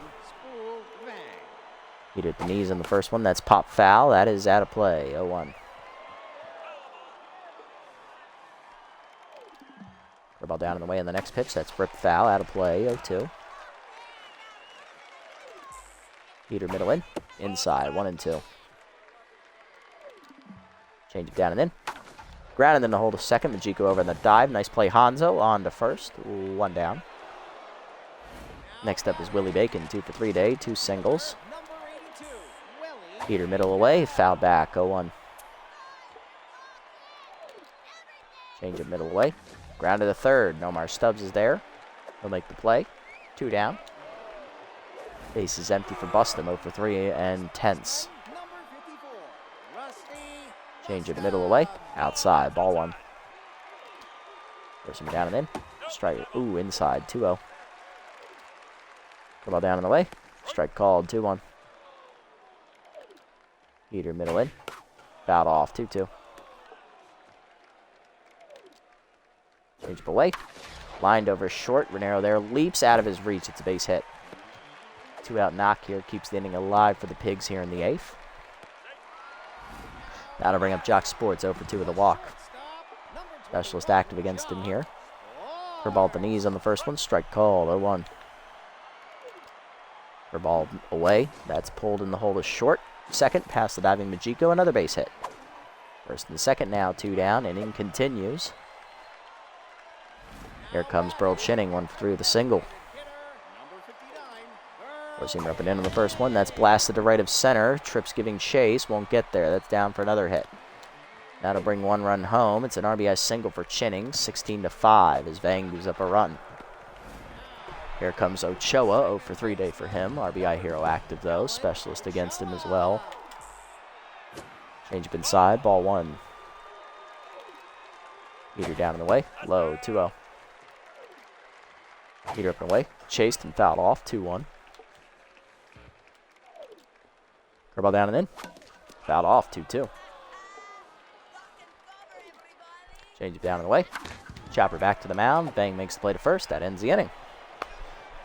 He did the knees in the first one. That's pop foul. That is out of play. 0-1. Ball down in the way in the next pitch. That's rip foul. Out of play. 0-2. Heater middle in. Inside. 1-2. Change it down and in. Ground and then to hold a second. Majiko over in the dive. Nice play. Hanzo on to first. 1 down. Next up is Willie Bacon. 2 for 3 day. 2 singles. Heater middle away. Foul back. 0-1. Change it middle away. Ground to the third. Nomar Stubbs is there. He'll make the play. 2 down. Base is empty for Bustum. 0 for 3 and tense. Change it middle away. Outside. Ball 1. Force him down and in. Strike. Ooh, inside. 2-0. Ball down and away. Strike called. 2-1. Heater middle in. Fouled off. 2-2. Change up away. Lined over short. Renero there. Leaps out of his reach. It's a base hit. 2-out knock here. Keeps the inning alive for the Pigs here in the 8th. That'll bring up Jock Sports 0 for 2 with a walk. Specialist active against him here. Curveball at the knees on the first one. Strike called, 0-1. Curveball away. That's pulled in the hole to short. Second, past the diving Majiko, another base hit. First and second now, 2 down. Inning continues. Here comes Burl Chinning, 1 for 3 with a single. Four-seamer up and in on the first one. That's blasted to right of center. Trips giving chase. Won't get there. That's down for another hit. That'll bring 1 run home. It's an RBI single for Chinning. 16-5 as Vang gives up a run. Here comes Ochoa. 0 for 3 day for him. RBI hero active, though. Specialist against him as well. Change up inside. Ball 1. Heater down and away. Low. 2-0. Heater up and away. Chased and fouled off. 2-1. Curveball down and in. Fouled off. 2-2. Change it down and away. Chopper back to the mound. Bang makes the play to first. That ends the inning.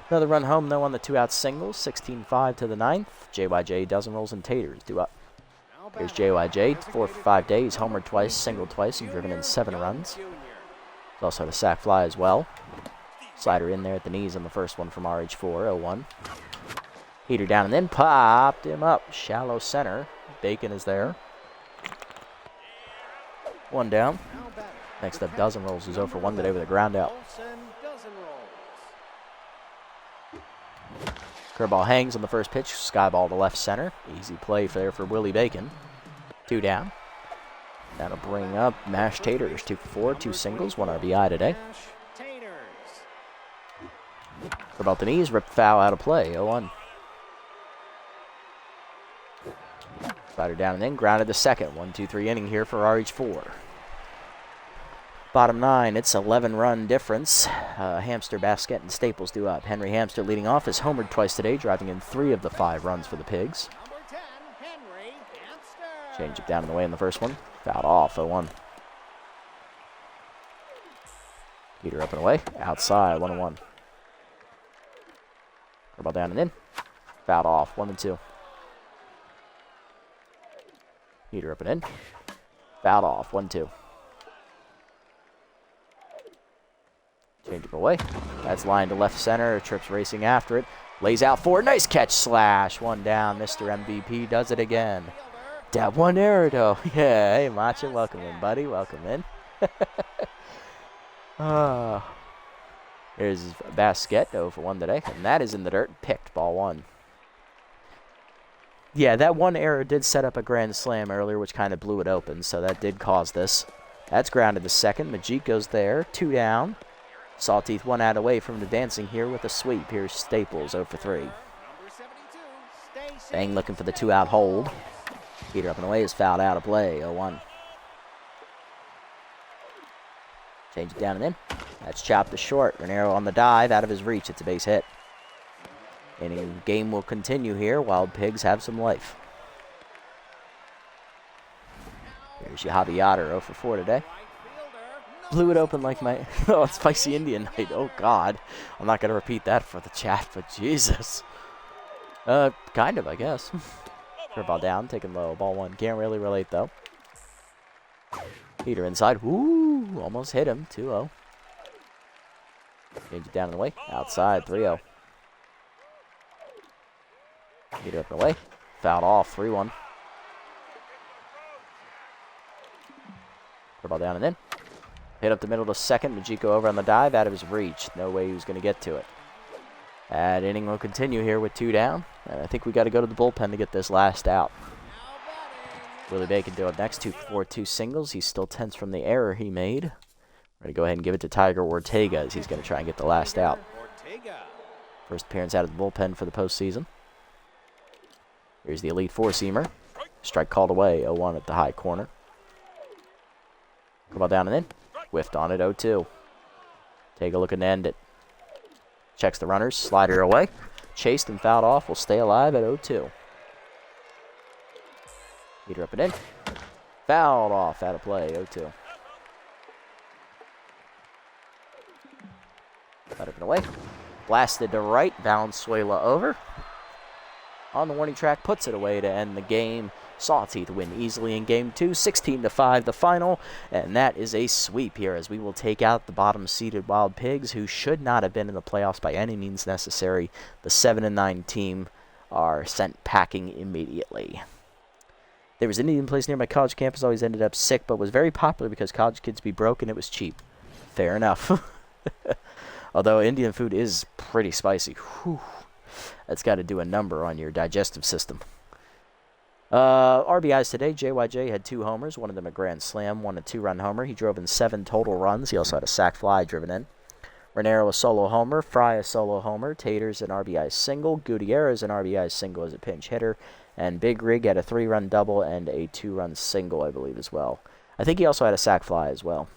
Another run home, though, on the 2-out singles. 16-5 to the 9th. JYJ, dozen rolls and taters due up. Here's JYJ. 4 for 5 days. Homered twice, singled twice, and driven in 7 runs. He's also had a sac fly as well. Slider in there at the knees on the first one from RH4. 0-1. Heater down and then popped him up. Shallow center. Bacon is there. 1 down. Next up, Dozen Rolls, who's 0 for 1 today with a ground out. Curveball hangs on the first pitch. Skyball to left center. Easy play there for Willie Bacon. 2 down. That'll bring up Mashed Taters. 2 for 4, 2 singles, 1 RBI today. Curveball at the knees, ripped foul out of play. 0-1. Slider down and in, grounded to second. 1-2-3 inning here for RH4. Bottom 9, it's 11-run difference. Hamster, Basket, and Staples due up. Henry Hamster leading off is homered twice today, driving in 3 of the 5 runs for the Pigs. Change it down in the way in the first one. Fouled off, 0-1. Heater up and away. Outside, 1-1. Curveball down and in. Fouled off, 1-2. Heater up and in. Fouled off, 1-2. Change it away. That's lined to left center. Trips racing after it. Lays out for nice catch slash. 1 down. Mr. MVP does it again. That 1 error though. Yeah. Hey Macha, welcome in, buddy. Welcome in. Here's Basket 0 for 1 today, and that is in the dirt. Picked ball 1. Yeah, that 1 error did set up a grand slam earlier, which kind of blew it open, so that did cause this. That's grounded to second. Majiko's there. 2 down. Sawteeth 1 out away from the dancing here with a sweep. Here's Staples 0 for 3. Bang looking for the 2-out hold. Heater up and away is fouled out of play. 0-1. Change it down and in. That's chopped to short. Renero on the dive, out of his reach. It's a base hit. Inning game will continue here. Wild Pigs have some life. Here's Yahavi Yatter 0 for 4 today. Blew it open like my spicy Indian night. Oh, God. I'm not going to repeat that for the chat, but Jesus. Kind of, I guess. Curveball down, taking low. Ball 1. Can't really relate, though. Heater inside. Woo! Almost hit him. 2-0. Change it down and away. Outside. 3-0. Heater up and away. Fouled off. 3-1. Curveball down and in. Hit up the middle to second. Majiko over on the dive, out of his reach. No way he was going to get to it. That inning will continue here with 2 down. And I think we got to go to the bullpen to get this last out. Willie Bacon do up next. 2 for 4, 2 singles. He's still tense from the error he made. We're going to go ahead and give it to Tiger Ortega as he's going to try and get the last out. First appearance out of the bullpen for the postseason. Here's the elite 4-seamer. Strike called away. 0-1 at the high corner. Come on down and in. Whiffed on it, 0-2. Take a look and end it. Checks the runners, slider away. Chased and fouled off, will stay alive at 0-2. Heater up and in. Fouled off, out of play, 0-2. Let up and away. Blasted to right, Valenzuela over. On the warning track, puts it away to end the game. Sawteeth win easily in Game 2, 16-5 the final, and that is a sweep here as we will take out the bottom-seeded Wild Pigs, who should not have been in the playoffs by any means necessary. The 7-9 team are sent packing immediately. There was an Indian place near my college campus, always ended up sick, but was very popular because college kids be broke and it was cheap. Fair enough. Although Indian food is pretty spicy. Whew. That's got to do a number on your digestive system. RBIs today, JYJ had 2 homers, one of them a grand slam, one a 2-run homer. He drove in 7 total runs. He also had a sac fly driven in. Renero a solo homer, Fry a solo homer, Taters an RBI single, Gutierrez an RBI single as a pinch hitter, and Big Rig had a 3-run double and a 2-run single, I believe, as well. I think he also had a sac fly as well.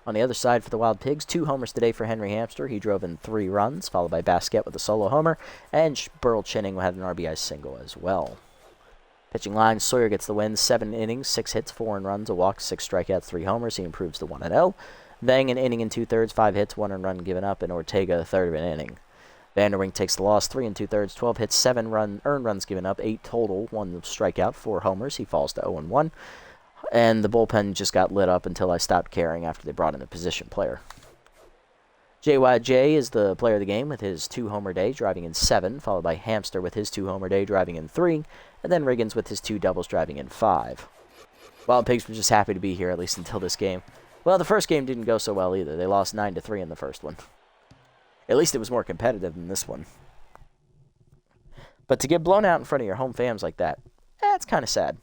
On the other side for the Wild Pigs, 2 homers today for Henry Hamster. He drove in 3 runs, followed by Basquette with a solo homer, and Burl Chinning had an RBI single as well. Pitching line, Sawyer gets the win, 7 innings, 6 hits, 4 earned runs, a walk, 6 strikeouts, 3 homers. He improves to 1-0. Vang an inning and 2/3, 5 hits, 1 earned run given up, and Ortega a third of an inning. Vanderwink takes the loss, 3 2/3, 12 hits, 7 earned runs given up, 8 total, 1 strikeout, 4 homers. He falls to 0-1. And the bullpen just got lit up until I stopped caring after they brought in a position player. JYJ is the player of the game with his 2-homer day, driving in 7, followed by Hamster with his 2-homer day, driving in 3, and then Riggins with his 2 doubles, driving in 5. Wild Pigs were just happy to be here, at least until this game. Well, the first game didn't go so well either. They lost 9-3 in the first one. At least it was more competitive than this one. But to get blown out in front of your home fans like that, it's kind of sad.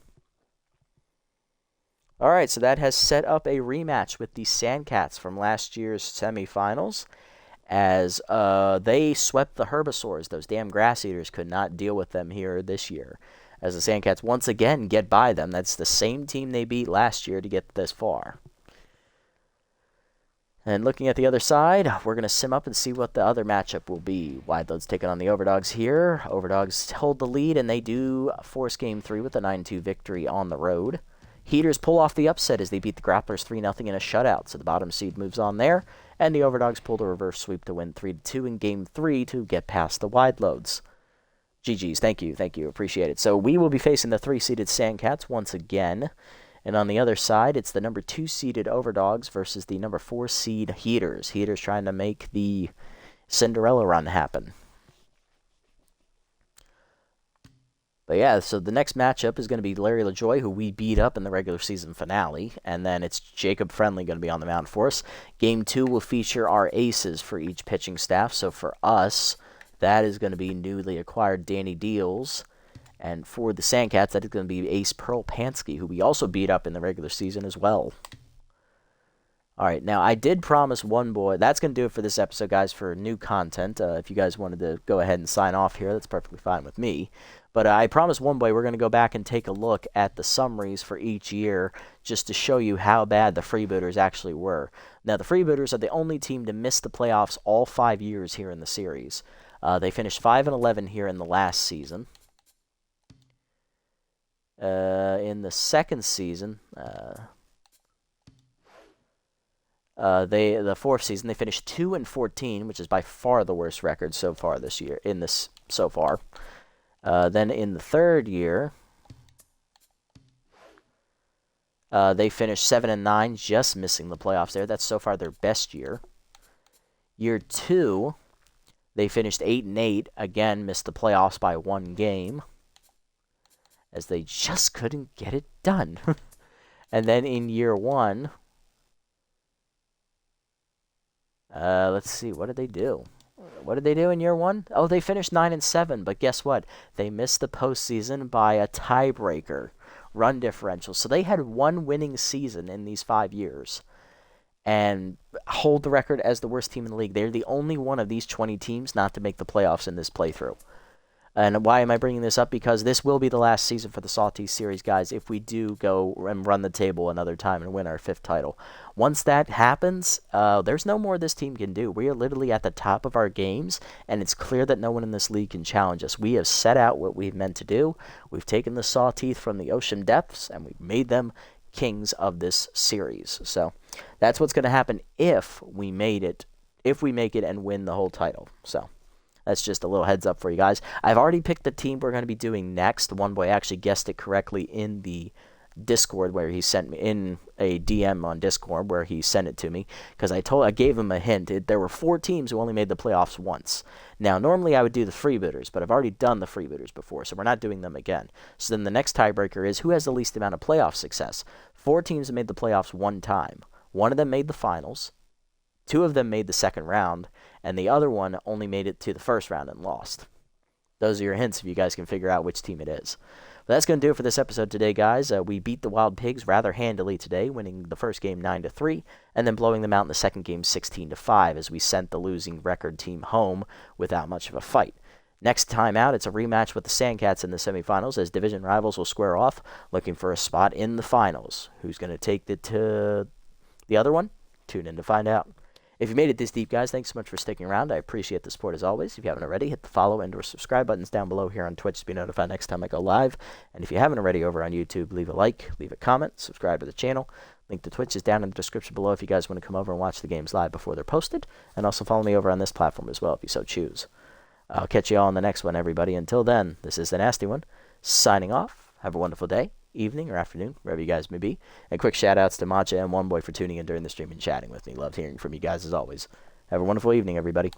All right, so that has set up a rematch with the Sandcats from last year's semifinals, as they swept the Herbivores. Those damn grass eaters could not deal with them here this year, as the Sandcats once again get by them. That's the same team they beat last year to get this far. And looking at the other side, we're going to sim up and see what the other matchup will be. Wideload's taking on the Overdogs here. Overdogs hold the lead, and they do force Game 3 with a 9-2 victory on the road. Heaters pull off the upset as they beat the Grapplers 3-0 in a shutout, so the bottom seed moves on there, and the Overdogs pulled a reverse sweep to win 3-2 in Game 3 to get past the Wideloads. GG's, thank you, appreciate it. So we will be facing the 3-seeded Sandcats once again. And on the other side, it's the number 2-seeded Overdogs versus the number 4-seed Heaters. Heaters trying to make the Cinderella run happen. But yeah, so the next matchup is going to be Larry LaJoy, who we beat up in the regular season finale. And then it's Jacob Friendly going to be on the mound for us. Game 2 will feature our aces for each pitching staff. So for us, that is going to be newly acquired Danny Deals. And for the Sandcats, that is going to be Ace Pearl Pansky, who we also beat up in the regular season as well. All right, now I did promise one boy. That's going to do it for this episode, guys, for new content. If you guys wanted to go ahead and sign off here, that's perfectly fine with me. But I promised one boy we're going to go back and take a look at the summaries for each year just to show you how bad the Freebooters actually were. Now, the Freebooters are the only team to miss the playoffs all 5 years here in the series. They finished 5-11 here in the last season. In the second season, the fourth season, they finished 2-14, which is by far the worst record so far this year. Then in the third year, they finished 7-9, just missing the playoffs there. That's so far their best year. Year 2, they finished 8-8, again missed the playoffs by 1 game, as they just couldn't get it done. And then in year 1, let's see, what did they do? What did they do in year 1? Oh, they finished 9-7, but guess what? They missed the postseason by a tiebreaker run differential. So they had 1 winning season in these 5 years and hold the record as the worst team in the league. They're the only one of these 20 teams not to make the playoffs in this playthrough. And why am I bringing this up? Because this will be the last season for the Sawteeth series, guys, if we do go and run the table another time and win our 5th title. Once that happens, there's no more this team can do. We are literally at the top of our games, and it's clear that no one in this league can challenge us. We have set out what we've meant to do. We've taken the Sawteeth from the ocean depths, and we've made them kings of this series. So that's what's going to happen if we make it and win the whole title. So That's just a little heads up for you guys. I've already picked the team we're going to be doing next. One boy actually guessed it correctly in the Discord where he sent me in a DM on Discord where he sent it to me because I gave him a hint. There were 4 teams who only made the playoffs once. Now normally I would do the freebooters, but I've already done the freebooters before, so we're not doing them again. So then the next tiebreaker is who has the least amount of playoff success. 4 teams have made the playoffs one time. One of them made the finals, 2 of them made the second round, and the other one only made it to the first round and lost. Those are your hints if you guys can figure out which team it is. But that's going to do it for this episode today, guys. We beat the Wild Pigs rather handily today, winning the first game 9-3, and then blowing them out in the second game 16-5 as we sent the losing record team home without much of a fight. Next time out, it's a rematch with the Sandcats in the semifinals as division rivals will square off, looking for a spot in the finals. Who's going to take it to the other one? Tune in to find out. If you made it this deep, guys, thanks so much for sticking around. I appreciate the support as always. If you haven't already, hit the follow and or subscribe buttons down below here on Twitch to be notified next time I go live. And if you haven't already over on YouTube, leave a like, leave a comment, subscribe to the channel. Link to Twitch is down in the description below if you guys want to come over and watch the games live before they're posted. And also follow me over on this platform as well if you so choose. I'll catch you all on the next one, everybody. Until then, this is the Nasty One, signing off. Have a wonderful day, evening, or afternoon, wherever you guys may be. And quick shout-outs to Matcha and One Boy for tuning in during the stream and chatting with me. Loved hearing from you guys as always. Have a wonderful evening, everybody.